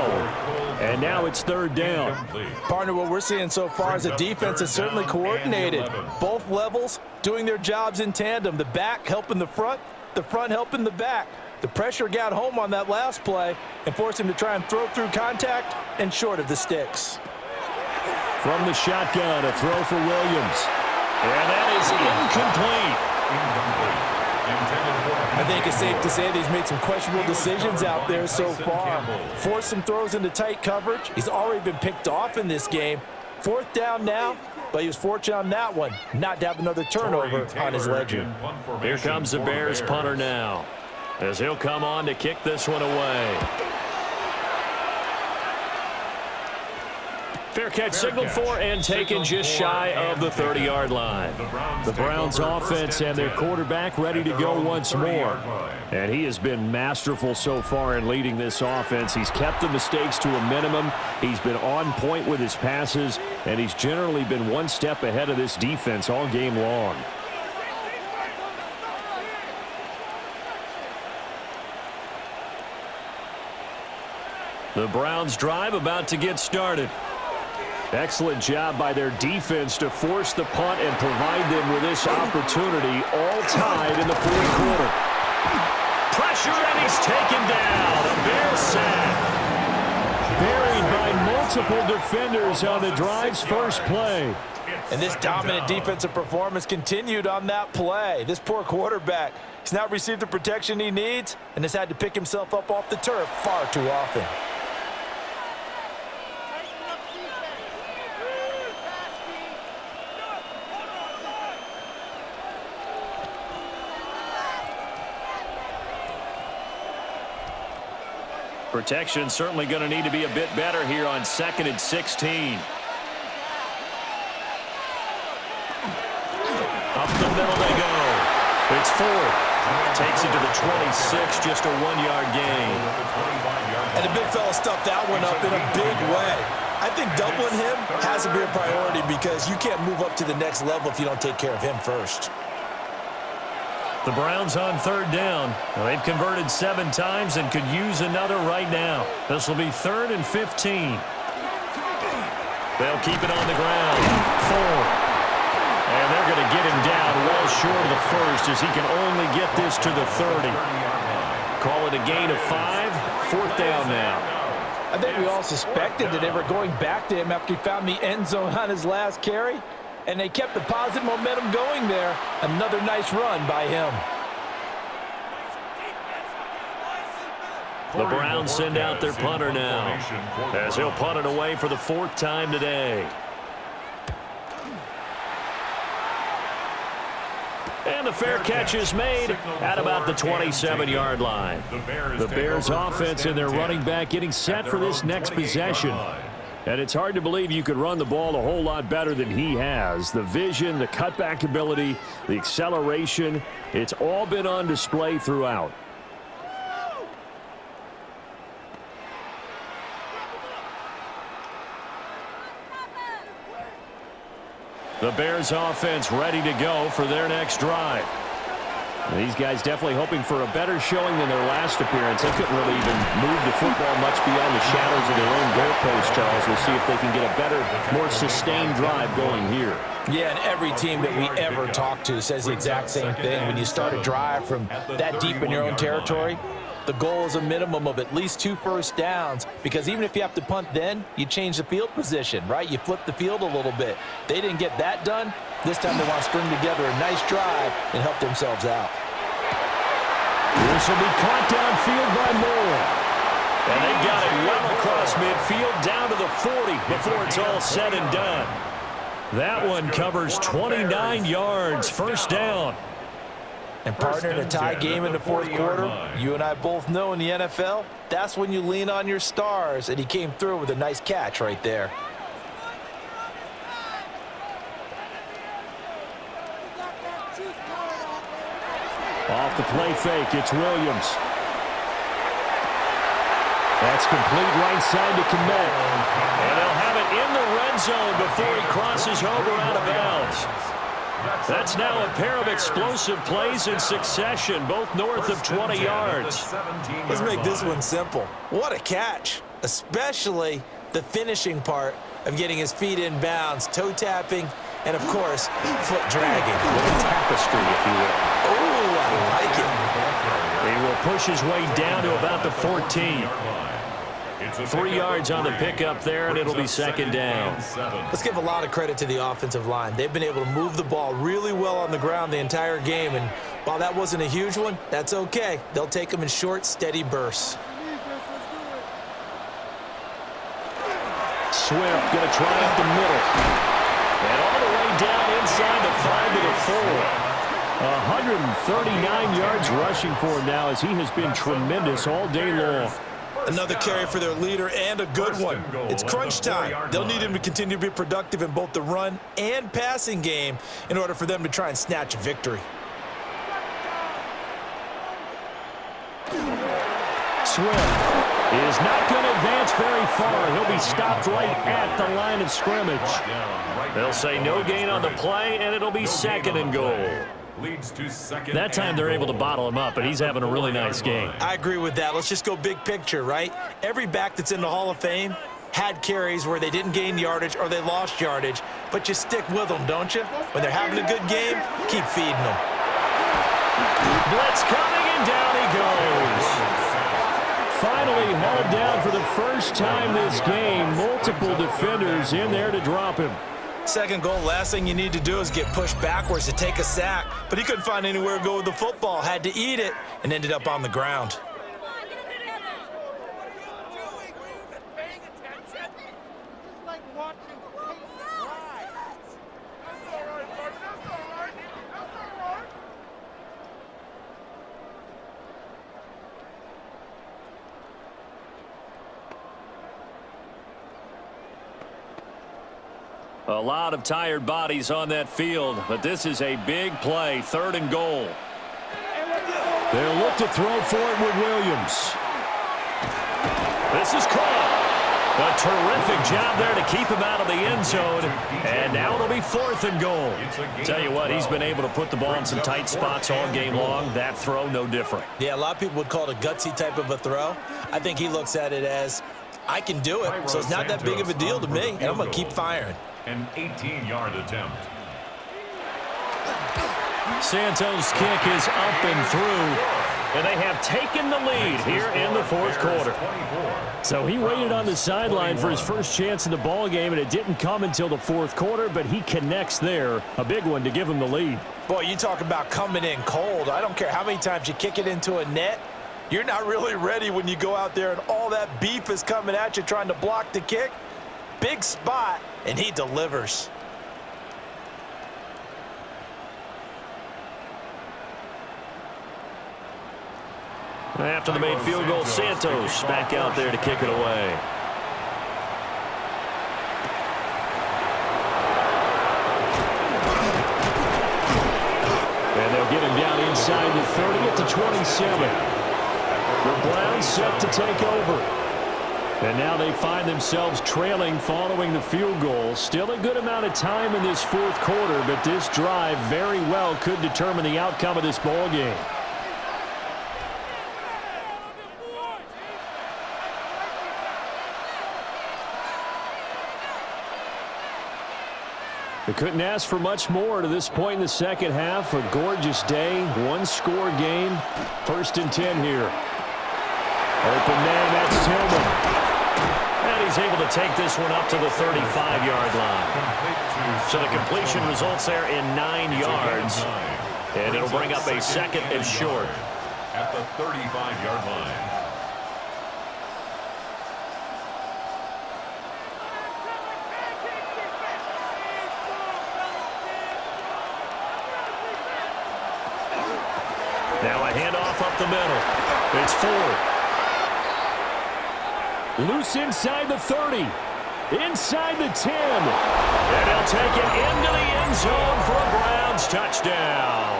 And now it's 3rd down. Partner, what we're seeing so far is the defense is certainly coordinated. Both levels doing their jobs in tandem. The back helping the front helping the back. The pressure got home on that last play and forced him to try and throw through contact and short of the sticks. From the shotgun, a throw for Williams. And that is incomplete. I think it's safe to say that he's made some questionable decisions out there so far. Forced some throws into tight coverage. He's already been picked off in this game. 4th down now, but he was fortunate on that one, not to have another turnover on his ledger. Here comes the Bears punter now, as he'll come on to kick this one away. Fair catch signaled for and taken just shy of the 30-yard line. The Browns offense and their quarterback ready to go once more. And he has been masterful so far in leading this offense. He's kept the mistakes to a minimum. He's been on point with his passes, and he's generally been one step ahead of this defense all game long. The Browns drive about to get started. Excellent job by their defense to force the punt and provide them with this opportunity, all tied in the fourth quarter. Pressure, and he's taken down. A Bear sack. Buried by multiple defenders on the drive's first play. And this dominant defensive performance continued on that play. This poor quarterback, he's not received the protection he needs and has had to pick himself up off the turf far too often. Protection certainly going to need to be a bit better here on 2nd and 16. Up the middle they go. It's 4th. Takes it to the 26, just a 1-yard gain. And the big fella stuffed that one up in a big way. I think doubling him has to be a priority because you can't move up to the next level if you don't take care of him first. The Browns on 3rd down. Well, they've converted 7 times and could use another right now. This will be 3rd and 15. They'll keep it on the ground. 4. And they're going to get him down well short of the first as he can only get this to the 30. Call it a gain of 5. 4th down now. I think we all suspected that they were going back to him after he found the end zone on his last carry. And they kept the positive momentum going there. Another nice run by him. The Browns send out their punter now, as he'll punt it away for the 4th time today. And the fair catch is made at about the 27-yard line. The Bears offense and their running back getting set for this next possession. And it's hard to believe you could run the ball a whole lot better than he has. The vision, the cutback ability, the acceleration, it's all been on display throughout. The Bears offense ready to go for their next drive. These guys definitely hoping for a better showing than their last appearance. They couldn't really even move the football much beyond the shadows of their own goalpost, Charles. We'll see if they can get a better, more sustained drive going here. Yeah, and every team that we ever talk to says the exact same thing. When you start a drive from that deep in your own territory, the goal is a minimum of at least 2 first downs, because even if you have to punt then, you change the field position, right? You flip the field a little bit. They didn't get that done. This time they want to string together a nice drive and help themselves out. This will be caught downfield by Moore. And they've got it well across midfield down to the 40 before it's all said and done. That one covers 29 yards, first down. And partner, in a tie game in the fourth quarter, you and I both know in the NFL, that's when you lean on your stars, and he came through with a nice catch right there. Off the play fake, it's Williams. That's complete right side to Komet. And they'll have it in the red zone before he crosses over out of bounds. That's now a pair of explosive plays in succession, both north of 20 yards. Let's make this one simple. What a catch, especially the finishing part of getting his feet in bounds, toe tapping, and of course, foot dragging. Like a tapestry, if you will. Oh, I like it. He will push his way down to about the 14. 3 yards on the pickup there, and it'll be second down. Let's give a lot of credit to the offensive line. They've been able to move the ball really well on the ground the entire game, and while that wasn't a huge one, that's okay. They'll take them in short, steady bursts. Swift going to try up the middle. And all the way down inside the 5 to the 4. 139 yards rushing for him now, as he has been tremendous all day long. Another carry for their leader, and a good one. It's crunch time. They'll need him to continue to be productive in both the run and passing game in order for them to try and snatch a victory. Swift is not going to advance very far. He'll be stopped right at the line of scrimmage. They'll say no gain on the play, and it'll be second and goal. That time they're able to bottle him up, but he's having a really nice game. I agree with that. Let's just go big picture, right? Every back that's in the Hall of Fame had carries where they didn't gain yardage or they lost yardage, but you stick with them, don't you? When they're having a good game, keep feeding them. Blitz coming, and down he goes. Finally hauled down for the first time this game. Multiple defenders in there to drop him. Second goal, last thing you need to do is get pushed backwards to take a sack, but he couldn't find anywhere to go with the football, had to eat it, and ended up on the ground. A lot of tired bodies on that field, but this is a big play, third and goal. They'll look to throw for it with Williams. This is caught. A terrific job there to keep him out of the end zone, and now it'll be fourth and goal. Tell you what, he's been able to put the ball in some tight spots all game long. That throw, no different. Yeah, a lot of people would call it a gutsy type of a throw. I think he looks at it as, I can do it, so it's not that big of a deal to me, and I'm going to keep firing. An 18-yard attempt. Santos' kick is up and through, and they have taken the lead here in the fourth quarter. So he waited on the sideline for his first chance in the ball game, and it didn't come until the fourth quarter, but he connects there. A big one to give him the lead. Boy, you talk about coming in cold. I don't care how many times you kick it into a net. You're not really ready when you go out there and all that beef is coming at you trying to block the kick. Big spot, and he delivers. After the made field goal, Santos back out there to kick it away. And they'll get him down inside the 30 at the 27. The Browns set to take over. And now they find themselves trailing following the field goal. Still a good amount of time in this fourth quarter, but this drive very well could determine the outcome of this ball game. They couldn't ask for much more to this point in the second half. A gorgeous day, one-score game. 1st and 10 here. Open man, that's Tillman. And he's able to take this one up to the 35-yard line. So the completion results there in 9 yards. And it'll bring up a 2nd and short. At the 35-yard line. Now a handoff up the middle. It's Ford. Loose inside the 30. Inside the 10. And he'll take it into the end zone for a Browns touchdown.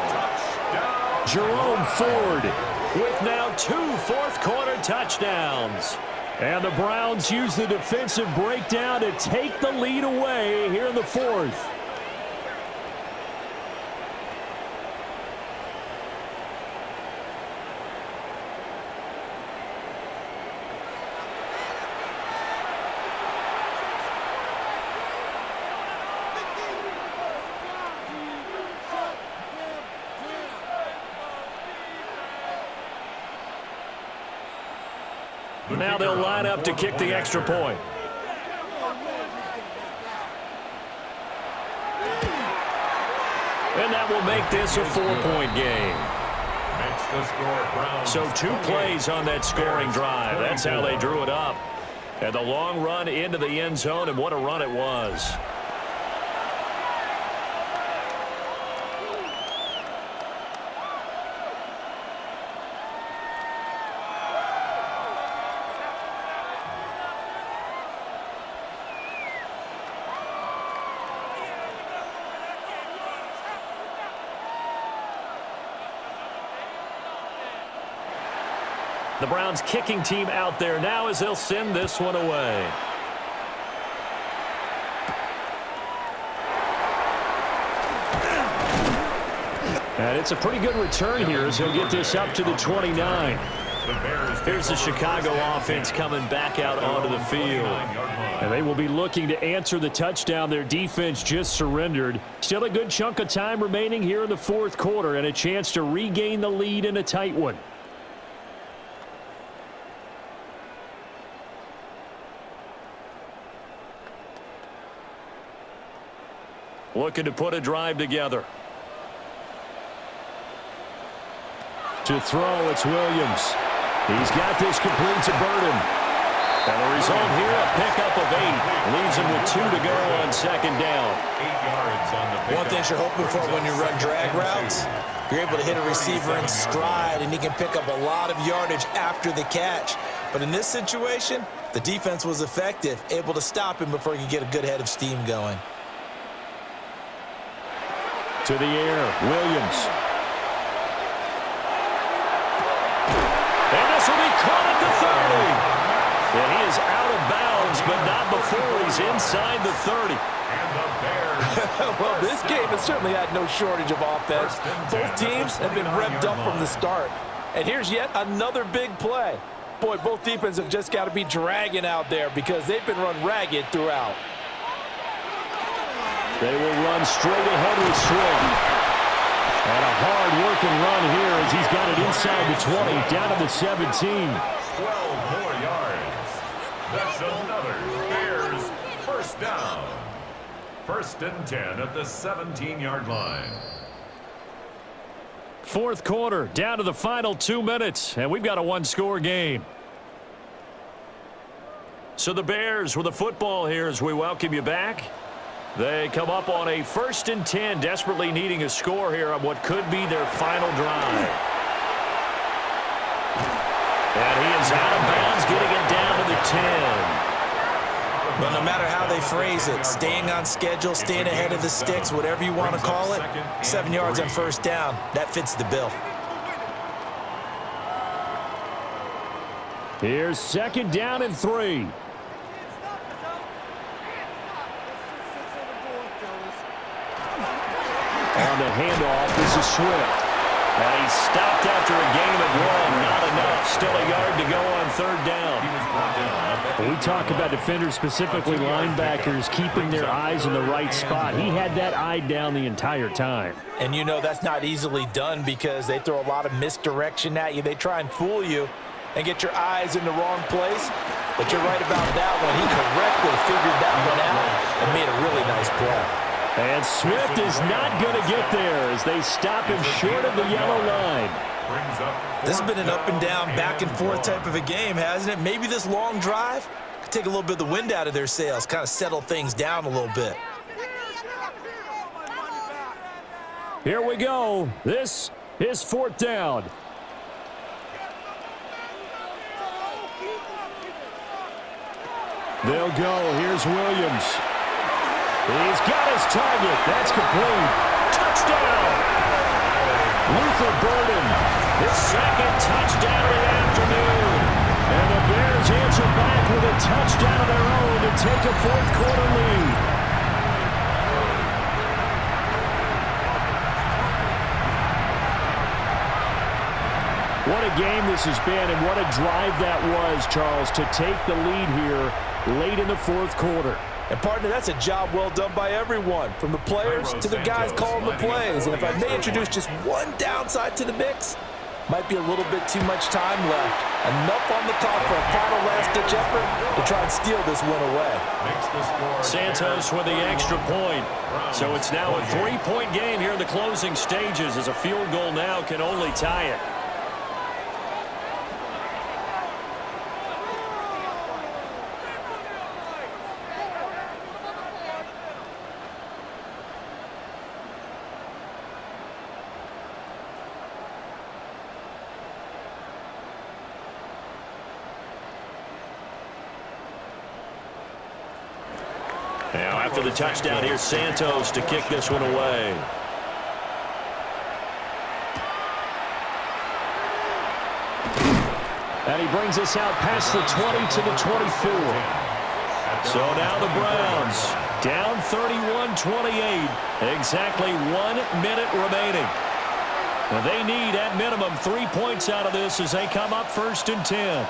Jerome Ford with now 2 fourth-quarter touchdowns. And the Browns use the defensive breakdown to take the lead away here in the 4th. Now they'll line up to kick the extra point. And that will make this a 4-point game. So 2 plays on that scoring drive. That's how they drew it up. And the long run into the end zone, and what a run it was. The Browns kicking team out there now as they'll send this one away. And it's a pretty good return here as he'll get this up to the 29. Here's the Chicago offense coming back out onto the field. And they will be looking to answer the touchdown their defense just surrendered. Still a good chunk of time remaining here in the 4th quarter and a chance to regain the lead in a tight one. Looking to put a drive together. To throw, it's Williams. He's got this complete to Burden. And the result here, a pickup of 8. Leaves him with 2 to go on 2nd down. 8 yards on the pickup. One thing you're hoping for when you run drag routes, you're able to hit a receiver in stride, and he can pick up a lot of yardage after the catch. But in this situation, the defense was effective, able to stop him before he could get a good head of steam going. To the air, Williams. And this will be caught at the 30. And he is out of bounds, but not before he's inside the 30. Well, this game has certainly had no shortage of offense. Both teams have been revved up from the start. And here's yet another big play. Boy, both defenses have just got to be dragging out there because they've been run ragged throughout. They will run straight ahead with Swift. And a hard-working run here as he's got it inside the 20, down to the 17. 12 more yards. That's another Bears first down. 1st and 10 at the 17-yard line. 4th quarter, down to the final 2 minutes, and we've got a 1-score game. So the Bears with the football here as we welcome you back. They come up on a 1st and 10, desperately needing a score here on what could be their final drive. And he is out of bounds, getting it down to the 10. Well, no matter how they phrase it, staying on schedule, staying ahead of the sticks, whatever you want to call it, 7 yards on 1st down, that fits the bill. Here's second down and 3. On the handoff, this is Swift. And he's stopped after a gain of 1. Not enough. Still a yard to go on third down. We talk about defenders, specifically linebackers, keeping their eyes in the right spot. He had that eye down the entire time. And you know that's not easily done because they throw a lot of misdirection at you. They try and fool you and get your eyes in the wrong place. But you're right about that one. He correctly figured that one out and made a really nice play. And Swift is not going to get there as they stop him short of the yellow line. This has been an up and down, back and forth type of a game, hasn't it? Maybe this long drive could take a little bit of the wind out of their sails, kind of settle things down a little bit. Here we go. This is fourth down. They'll go. Here's Williams. He's got his target. That's complete. Touchdown. Luther Burden, his second touchdown of the afternoon. And the Bears answer back with a touchdown of their own to take a fourth-quarter lead. What a game this has been, and what a drive that was, Charles, to take the lead here late in the fourth quarter. And, partner, that's a job well done by everyone, from the players to the guys calling the plays. And if I may introduce just one downside to the mix, might be a little bit too much time left. Enough on the clock for a final last-ditch effort to try and steal this win away. Santos with the extra point. So it's now a 3-point game here in the closing stages, as a field goal now can only tie it. Now after the touchdown, here's Santos to kick this one away. And he brings us out past the 20 to the 24. So now the Browns down 31-28. Exactly 1 minute remaining. Now they need at minimum 3 points out of this as they come up first and 10.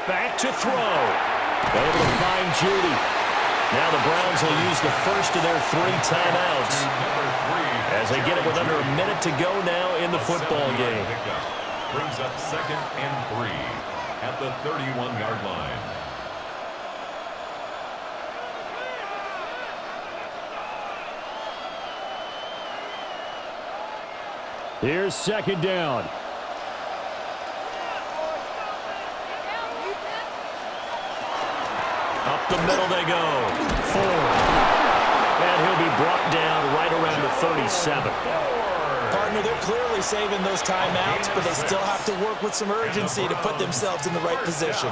Back to throw. Able to find Judy. Now the Browns will use the first of their 3 timeouts as they get it with under a minute to go now in the football game. Brings up 2nd and 3 at the 31-yard line. Here's second down. Up the middle they go. 4. And he'll be brought down right around the 37. Partner, they're clearly saving those timeouts, but they still have to work with some urgency to put themselves in the right position.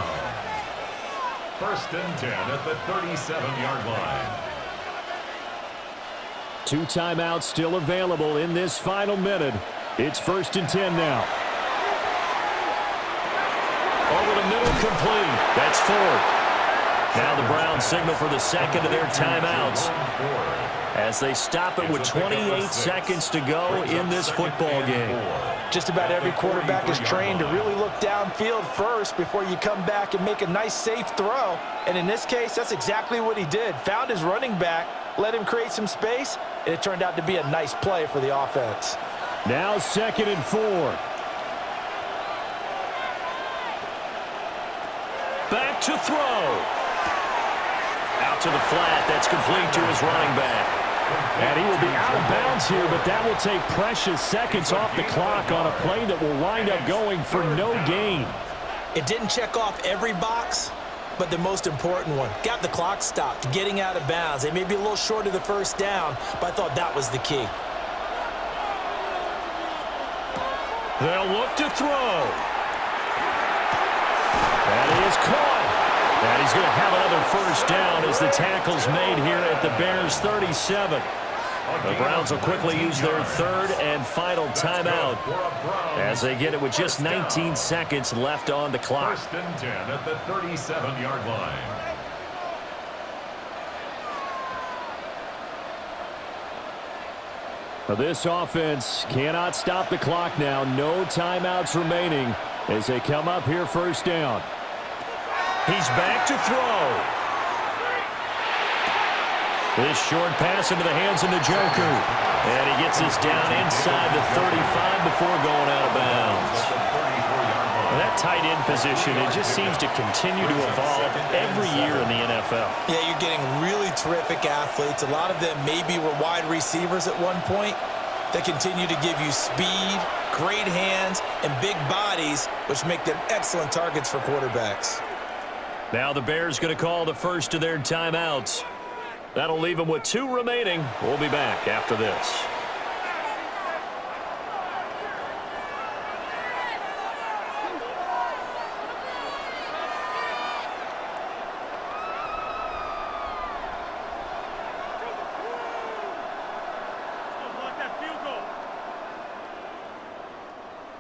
1st and 10 at the 37-yard line. 2 timeouts still available in this final minute. It's 1st and 10 now. Over the middle, complete. That's Ford. Now the Browns signal for the second of their timeouts as they stop it with 28 seconds to go in this football game. Just about every quarterback is trained to really look downfield first before you come back and make a nice, safe throw. And in this case, that's exactly what he did. Found his running back, let him create some space, and it turned out to be a nice play for the offense. Now 2nd and 4. Back to throw. Out to the flat. That's complete to his running back. And he will be out of bounds here, but that will take precious seconds off the clock on a play that will wind up going for no gain. It didn't check off every box, but the most important one. Got the clock stopped, getting out of bounds. They may be a little short of the first down, but I thought that was the key. They'll look to throw. That is caught. And he's going to have another first down as the tackle's made here at the Bears' 37. The Browns will quickly use their third and final timeout as they get it with just 19 seconds left on the clock. First and 10 at the 37-yard line. This offense cannot stop the clock now. No timeouts remaining as they come up here first down. He's back to throw. This short pass into the hands of Njoku. And he gets this down inside the 35 before going out of bounds. That tight end position, it just seems to continue to evolve every year in the NFL. Yeah, you're getting really terrific athletes. A lot of them maybe were wide receivers at one point. They continue to give you speed, great hands, and big bodies, which make them excellent targets for quarterbacks. Now the Bears going to call the first of their timeouts. That'll leave them with 2 remaining. We'll be back after this.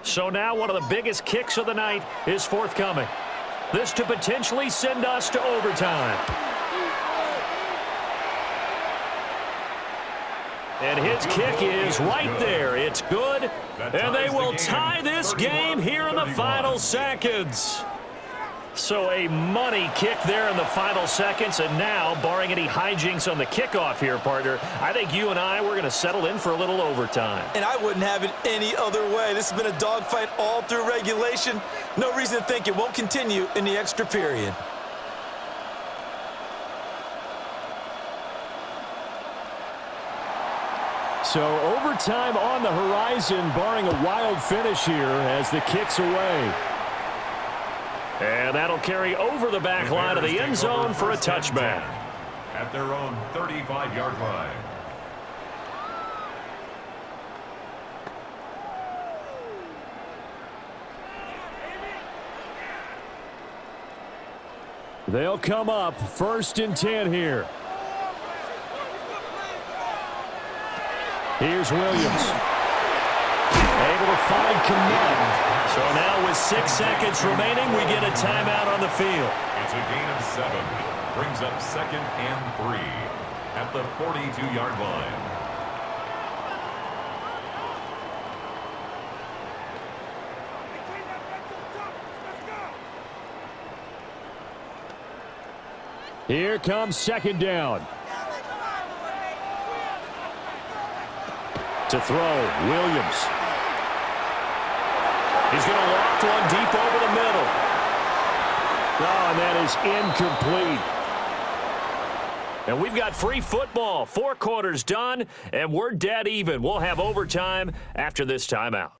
So now one of the biggest kicks of the night is forthcoming. This to potentially send us to overtime. And his kick is right there. It's good. And they will tie this game here in the final seconds. So a money kick there in the final seconds. And now, barring any hijinks on the kickoff here, partner, I think you and I, we're going to settle in for a little overtime. And I wouldn't have it any other way. This has been a dogfight all through regulation. No reason to think it won't continue in the extra period. So overtime on the horizon, barring a wild finish here as the kick's away. And that'll carry over the back line of the end zone for a touchback. At their own 35-yard line. They'll come up first and 10 here. Here's Williams. Able to find command. So now with 6 seconds remaining, we get a timeout on the field. It's a gain of 7. Brings up 2nd and 3 at the 42-yard line. Here comes 2nd down. To throw, Williams. He's going to loft one deep over the middle. Oh, and that is incomplete. And we've got free football. 4 quarters done, and we're dead even. We'll have overtime after this timeout.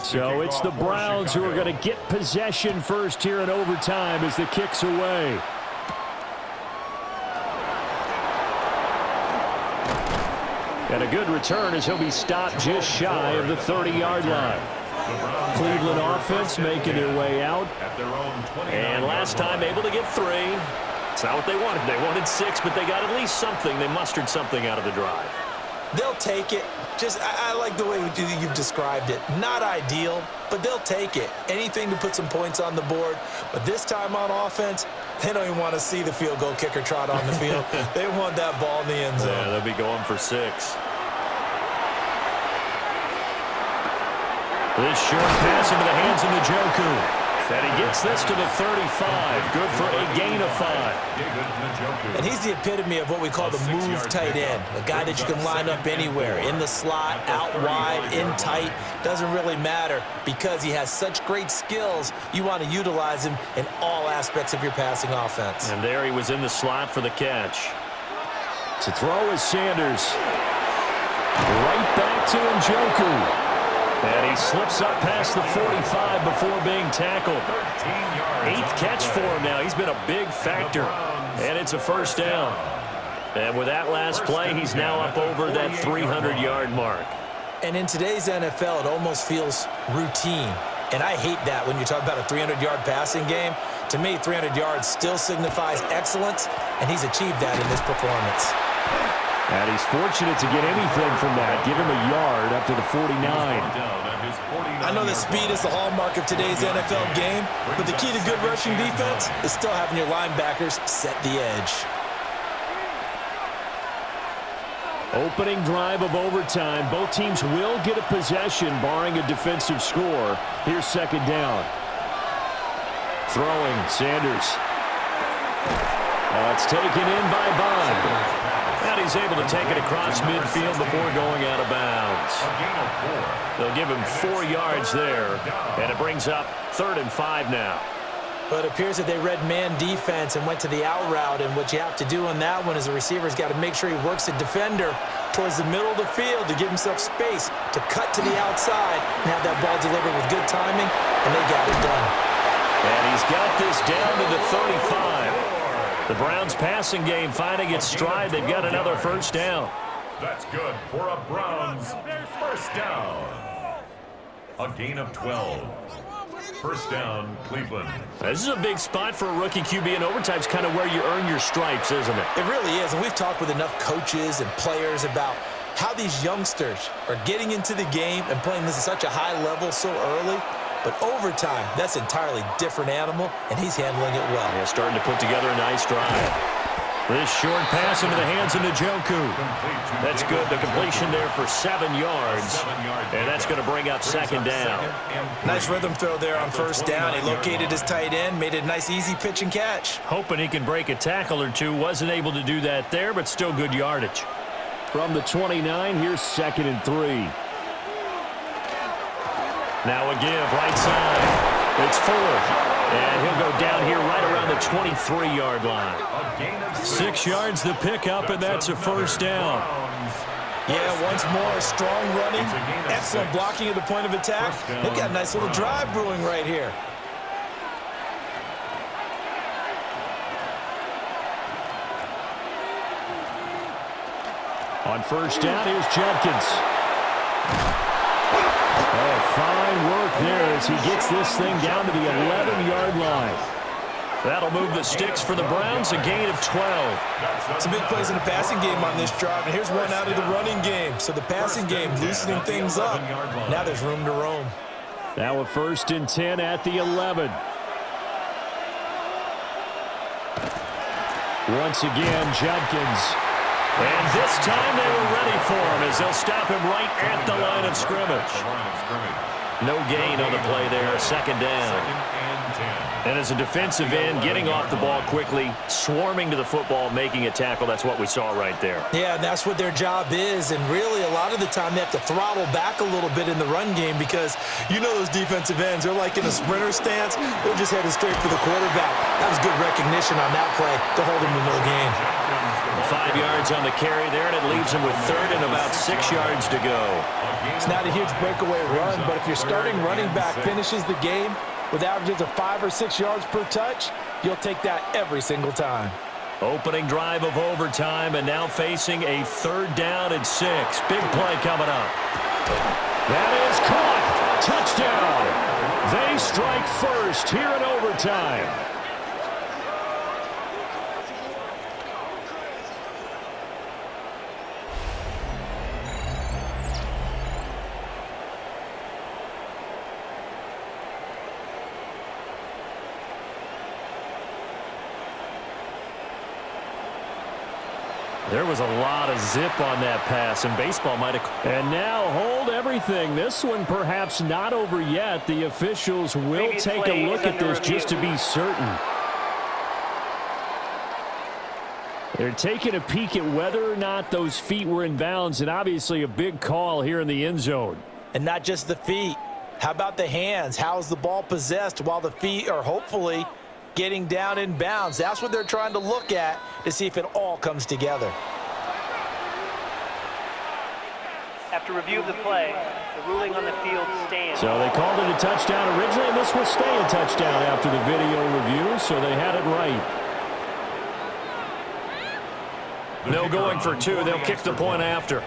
So it's the Browns who are going to get possession first here in overtime as the kick's away. And a good return as he'll be stopped just shy of the 30-yard line. Cleveland offense making their way out. And last time able to get 3. It's not what they wanted. They wanted 6, but they got at least something. They mustered something out of the drive. They'll take it. I like the way you've described it. Not ideal, but they'll take it. Anything to put some points on the board. But this time on offense, they don't even want to see the field goal kicker trot on the field. They want that ball in the end zone. Yeah, they'll be going for 6. This short pass into the hands of Njoku. And he gets this to the 35. Good for a gain of 5. And he's the epitome of what we call the move tight end. A guy that you can line up anywhere. In the slot, out wide, in tight. Doesn't really matter because he has such great skills. You want to utilize him in all aspects of your passing offense. And there he was in the slot for the catch. To throw is Sanders. Right back to Njoku. And he slips up past the 45 before being tackled. 8th catch for him now. He's been a big factor. And it's a first down. And with that last play, he's now up over that 300-yard mark. And in today's NFL, it almost feels routine. And I hate that when you talk about a 300-yard passing game. To me, 300 yards still signifies excellence, and he's achieved that in this performance. And he's fortunate to get anything from that. Give him a yard up to the 49. I know that speed is the hallmark of today's NFL game, but the key to good rushing defense is still having your linebackers set the edge. Opening drive of overtime. Both teams will get a possession, barring a defensive score. Here's second down. Throwing, Sanders. It's taken in by Bond. And he's able to take it across midfield before going out of bounds. They'll give him 4 yards there, and it brings up 3rd and 5 now. But it appears that they read man defense and went to the out route, and what you have to do on that one is the receiver's got to make sure he works the defender towards the middle of the field to give himself space to cut to the outside and have that ball delivered with good timing, and they got it done. And he's got this down to the 35. The Browns' passing game finding its stride. They've got another first down. That's good for a Browns first down. A gain of 12. First down, Cleveland. This is a big spot for a rookie QB, and overtime's kind of where you earn your stripes, isn't it? It really is, and we've talked with enough coaches and players about how these youngsters are getting into the game and playing this at such a high level so early. But overtime, that's an entirely different animal, and he's handling it well. Yeah, starting to put together a nice drive. This short pass into the hands of Njoku. That's good. The completion there for 7 yards. And that's going to bring up second down. Nice rhythm throw there on first down. He located his tight end, made it a nice easy pitch and catch. Hoping he can break a tackle or two. Wasn't able to do that there, but still good yardage. From the 29, here's 2nd and 3. Now a give, right side. It's Fuller. And he'll go down here right around the 23-yard line. 6 yards the pickup, and that's a first down. Yeah, once more, strong running, excellent blocking at the point of attack. They've got a nice little drive brewing right here. On first down, here's Judkins. Oh, fine work there as he gets this thing down to the 11-yard line. That'll move the sticks for the Browns, a gain of 12. Some big plays in the passing game on this drive, and here's one out of the running game. So the passing game loosening things up. Now there's room to roam. Now a 1st and 10 at the 11. Once again, Judkins. And this time they were ready for him as they'll stop him right at the line of scrimmage. No gain on the play there, second down. And as a defensive end, getting off the ball quickly, swarming to the football, making a tackle, that's what we saw right there. Yeah, and that's what their job is, and really a lot of the time they have to throttle back a little bit in the run game because you know those defensive ends, they're like in a sprinter stance, they're just headed straight for the quarterback. That was good recognition on that play to hold him to no gain. 5 yards on the carry there, and it leaves him with 3rd and about 6 yards to go. It's not a huge breakaway run, but if your starting running back finishes the game with averages of 5 or 6 yards per touch, you'll take that every single time. Opening drive of overtime, and now facing a 3rd down and 6. Big play coming up. That is caught. Touchdown. They strike first here in overtime. There was a lot of zip on that pass, and baseball might have... And now hold everything. This one perhaps not over yet. The officials will take a look at this just to be certain. They're taking a peek at whether or not those feet were in bounds, and obviously a big call here in the end zone. And not just the feet. How about the hands? How's the ball possessed while the feet are hopefully getting down in bounds? That's what they're trying to look at to see if it all comes together. After review of the play, the ruling on the field stands. So they called it a touchdown originally, and this will stay a touchdown after the video review, so they had it right. No going for two. They'll kick the point after.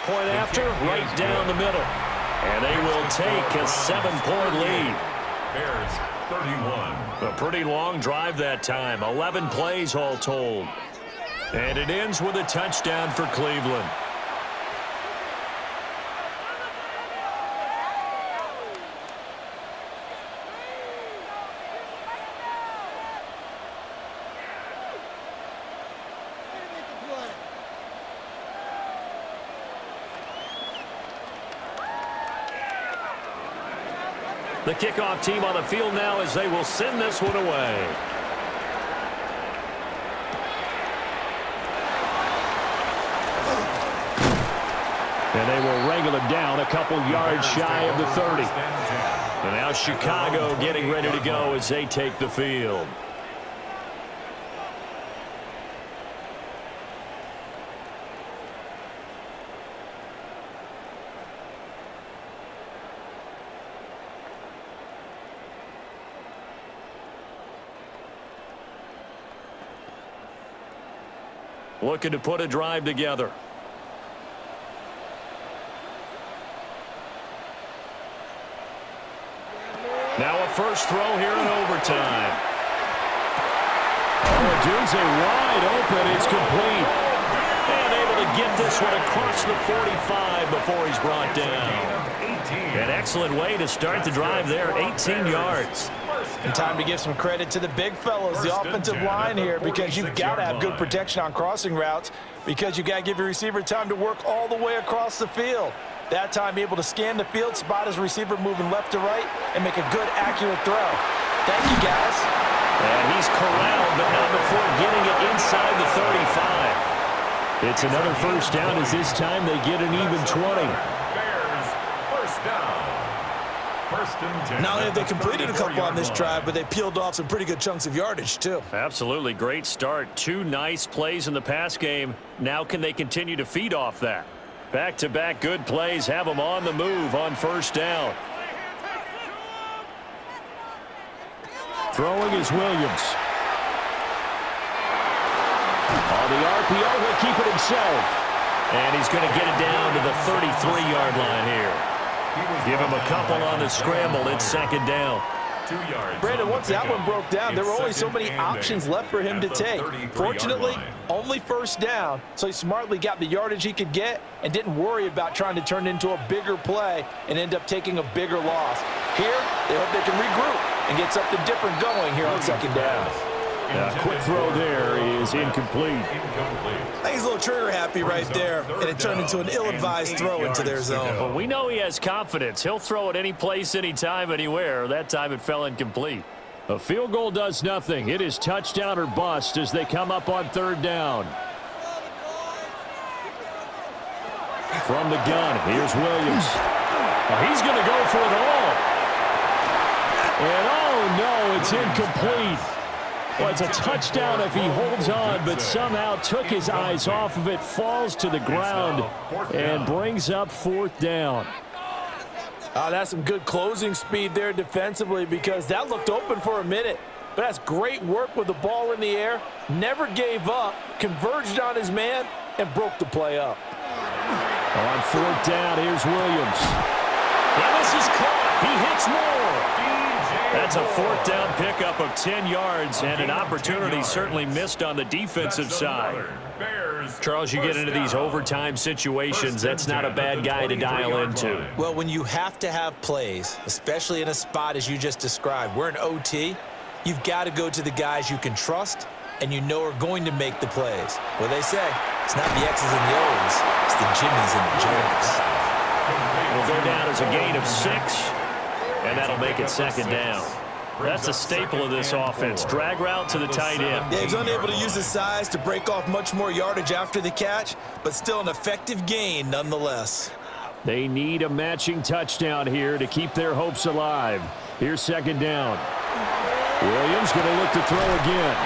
Point after, right down the middle. And they will take a 7-point lead. Bears 31. A pretty long drive that time. 11 plays all told. And it ends with a touchdown for Cleveland. The kickoff team on the field now as they will send this one away. And they will wrangle him down a couple yards shy of the 30. And now Chicago getting ready to go as they take the field. Looking to put a drive together. Now a first throw here in overtime. Oh, Dunze wide open. It's complete. And able to get this one across the 45 before he's brought down. An excellent way to start the drive there. 18 yards. And time to give some credit to the big fellows, the offensive line here, because you've got to have good protection on crossing routes, because you've got to give your receiver time to work all the way across the field. That time, able to scan the field, spot his receiver moving left to right, and make a good, accurate throw. Thank you, guys. And he's corralled, but not before getting it inside the 35. It's another first down as this time they get an even 20. Bears first down. First and 10. Not only have they completed a couple on this drive, but they peeled off some pretty good chunks of yardage, too. Absolutely great start. 2 nice plays in the pass game. Now can they continue to feed off that? Back-to-back good plays have them on the move on first down. Throwing is Williams. On the RPO, he'll keep it himself. And he's going to get it down to the 33-yard line here. Give him a couple on the scramble. It's second down. 2 yards. Brandon, once that one broke down, there were only so many options left for him to take. Fortunately, only first down, so he smartly got the yardage he could get and didn't worry about trying to turn it into a bigger play and end up taking a bigger loss. Here, they hope they can regroup and get something different going here on second down. Quick throw there is incomplete. I think he's a little trigger happy right there, and it turned into an ill-advised throw into their zone. Well, we know he has confidence. He'll throw it any place, anytime, anywhere. That time it fell incomplete. A field goal does nothing. It is touchdown or bust as they come up on third down. From the gun, here's Williams. He's going to go for it all. And oh no, it's incomplete. Well, it's a touchdown if he holds on, but somehow took his eyes off of it, falls to the ground, and brings up fourth down. That's some good closing speed there defensively, because that looked open for a minute. But that's great work with the ball in the air. Never gave up, converged on his man, and broke the play up. On fourth down, here's Williams. And this is caught. He hits more. That's a fourth down pickup of 10 yards, and an opportunity certainly missed on the defensive side. Charles, you get into these overtime situations, that's not a bad guy to dial into. Well, when you have to have plays, especially in a spot as you just described, we're in OT, you've got to go to the guys you can trust and you know are going to make the plays. Well, they say it's not the X's and the O's, it's the Jimmies and the Joes. Will go down as a gain of 6, and that'll make it second down. That's a staple of this offense. Drag route to the tight end. Yeah, he's unable to use his size to break off much more yardage after the catch, but still an effective gain nonetheless. They need a matching touchdown here to keep their hopes alive. Here's second down. Williams going to look to throw again.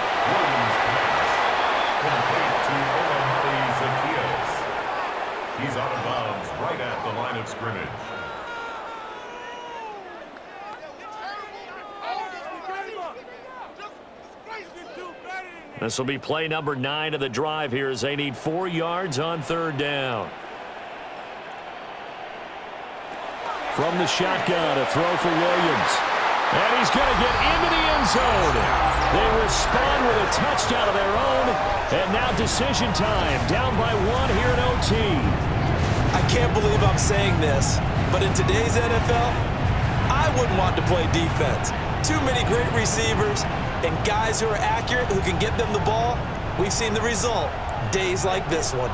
He's out of bounds right at the line of scrimmage. This will be play number 9 of the drive here as they need 4 yards on third down. From the shotgun, a throw for Williams. And he's going to get into the end zone. They respond with a touchdown of their own. And now decision time. Down by 1 here in OT. I can't believe I'm saying this, but in today's NFL, I wouldn't want to play defense. Too many great receivers and guys who are accurate, who can get them the ball. We've seen the result. Days like this one.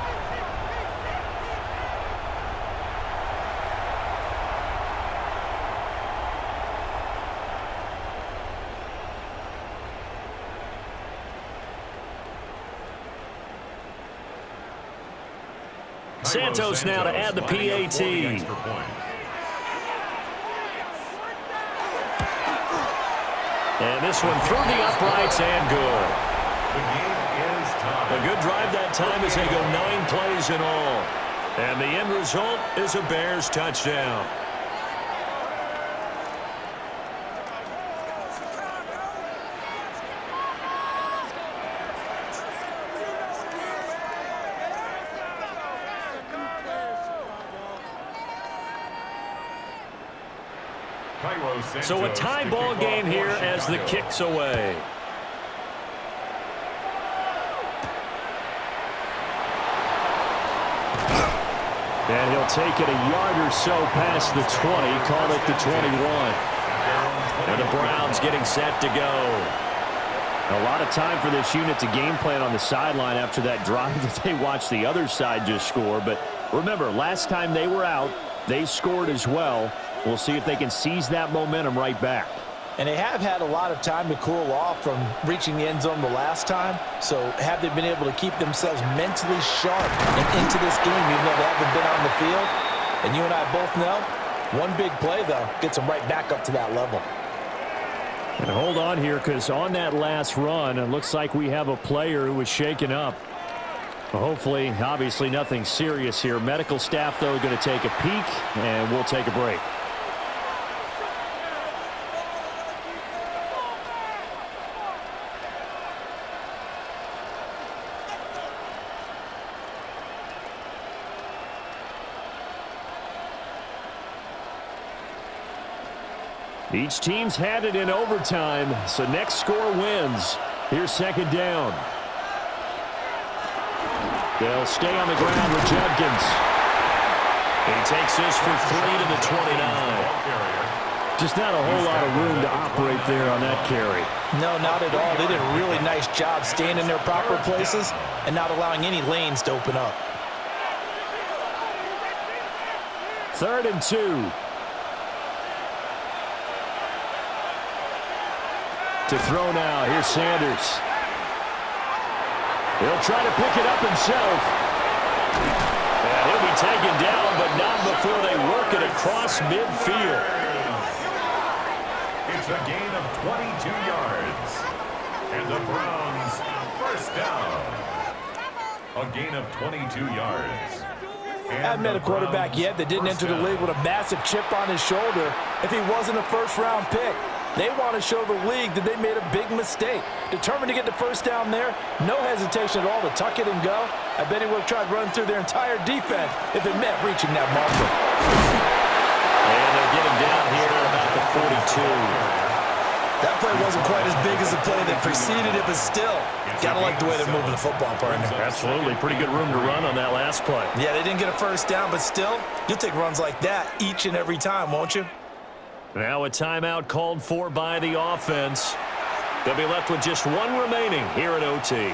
Santos now to add the PAT. And this one through the uprights and good. The game is tied. A good drive that time as they go 9 plays in all. And the end result is a Bears touchdown. So a tie ball game here as the kick's away. And he'll take it a yard or so past the 20, call it the 21. And the Browns getting set to go. A lot of time for this unit to game plan on the sideline after that drive that they watched the other side just score. But remember, last time they were out, they scored as well. We'll see if they can seize that momentum right back. And they have had a lot of time to cool off from reaching the end zone the last time. So have they been able to keep themselves mentally sharp and into this game even though they haven't been on the field? And you and I both know, one big play, though, gets them right back up to that level. And hold on here, because on that last run, it looks like we have a player who was shaken up. Hopefully, obviously nothing serious here. Medical staff, though, going to take a peek, and we'll take a break. Each team's had it in overtime, so next score wins. Here's second down. They'll stay on the ground with Judkins. He takes this for 3 to the 29. Just not a whole lot of room to operate there on that carry. No, not at all. They did a really nice job staying in their proper places and not allowing any lanes to open up. 3rd and 2. To throw now. Here's Sanders. He'll try to pick it up himself. And he'll be taken down, but not before they work it across midfield. It's a gain of 22 yards. And the Browns first down. A gain of 22 yards. Haven't met a quarterback yet that didn't enter the league with a massive chip on his shoulder if he wasn't a first-round pick. They want to show the league that they made a big mistake. Determined to get the first down there. No hesitation at all to tuck it and go. I bet he would have tried running through their entire defense if it meant reaching that marker. And they'll get him down here at about the 42. That play wasn't quite as big as the play that preceded it, but still, gotta like the way they're moving the football, partner. Absolutely. Pretty good room to run on that last play. Yeah, they didn't get a first down, but still, you'll take runs like that each and every time, won't you? Now a timeout called for by the offense. They'll be left with just one remaining here at OT.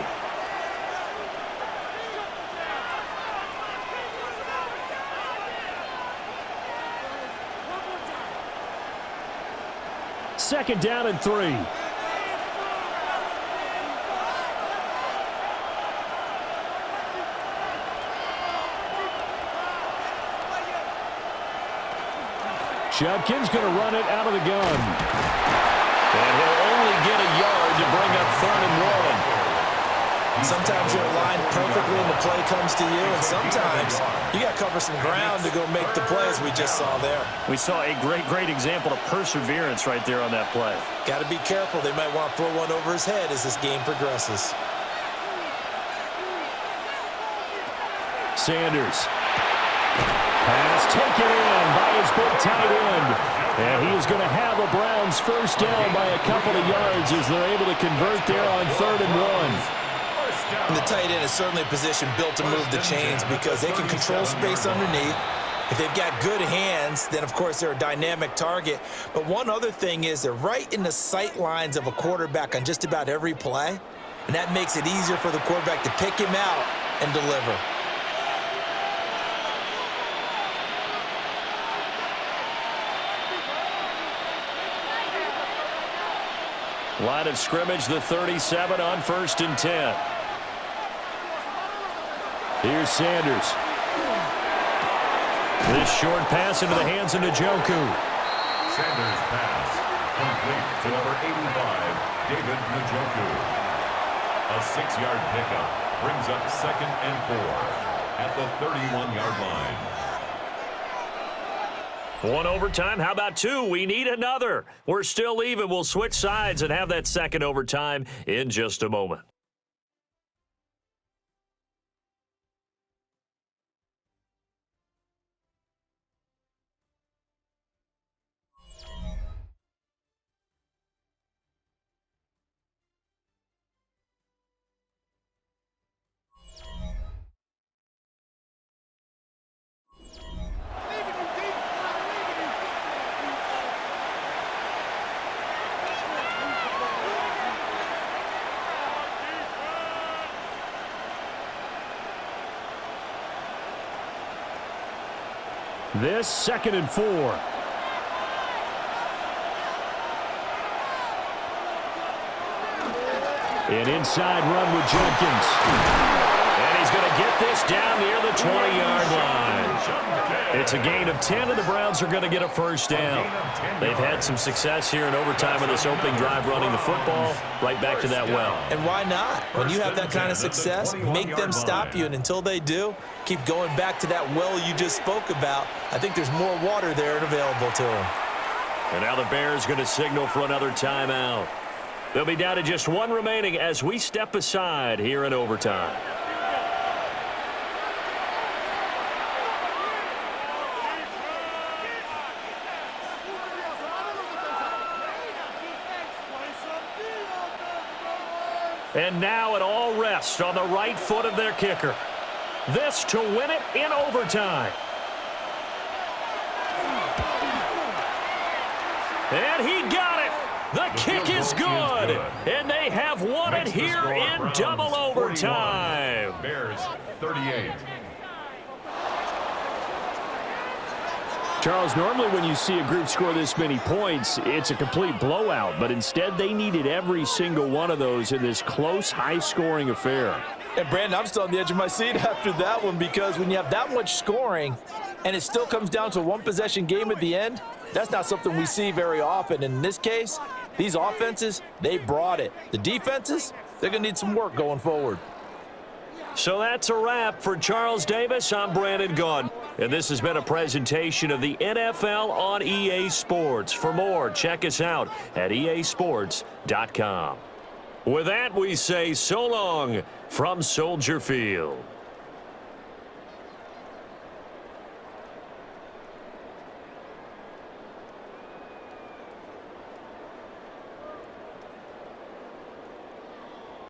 Second down and 3. Judkins going to run it out of the gun. And he'll only get a yard to bring up 3rd and 1. Sometimes you're aligned perfectly and the play comes to you, and sometimes you got to cover some ground to go make the play, as we just saw there. We saw a great example of perseverance right there on that play. Got to be careful. They might want to throw one over his head as this game progresses. Sanders. Pass taken in by his big tight end. And he is going to have the Browns first down by a couple of yards as they're able to convert there on 3rd and 1. And the tight end is certainly a position built to move the chains because they can control space underneath. If they've got good hands, then, of course, they're a dynamic target. But one other thing is they're right in the sight lines of a quarterback on just about every play. And that makes it easier for the quarterback to pick him out and deliver. Line of scrimmage, the 37 on 1st and 10. Here's Sanders. This short pass into the hands of Njoku. Sanders pass complete to number 85, David Njoku. A 6-yard pickup brings up 2nd and 4 at the 31-yard line. One overtime. How about 2? We need another. We're still even. We'll switch sides and have that second overtime in just a moment. This 2nd and 4. An inside run with Judkins. And he's going to get this down near the 20-yard line. It's a gain of 10, and the Browns are going to get a first down. They've had some success here in overtime in this opening drive running the football. Right back to that well. And why not? When you have that kind of success, make them stop you. And until they do, keep going back to that well you just spoke about. I think there's more water there and available to them. And now the Bears going to signal for another timeout. They'll be down to just one remaining as we step aside here in overtime. And now it all rests on the right foot of their kicker. This to win it in overtime. And he got it. The kick is good. And they have won it here in double overtime. Bears 38. Charles, normally when you see a group score this many points, it's a complete blowout. But instead, they needed every single one of those in this close, high-scoring affair. And, Brandon, I'm still on the edge of my seat after that one because when you have that much scoring and it still comes down to a one-possession game at the end, that's not something we see very often. And in this case, these offenses, they brought it. The defenses, they're going to need some work going forward. So that's a wrap for Charles Davis. I'm Brandon Gaudin. And this has been a presentation of the NFL on EA Sports. For more, check us out at easports.com. With that, we say so long from Soldier Field.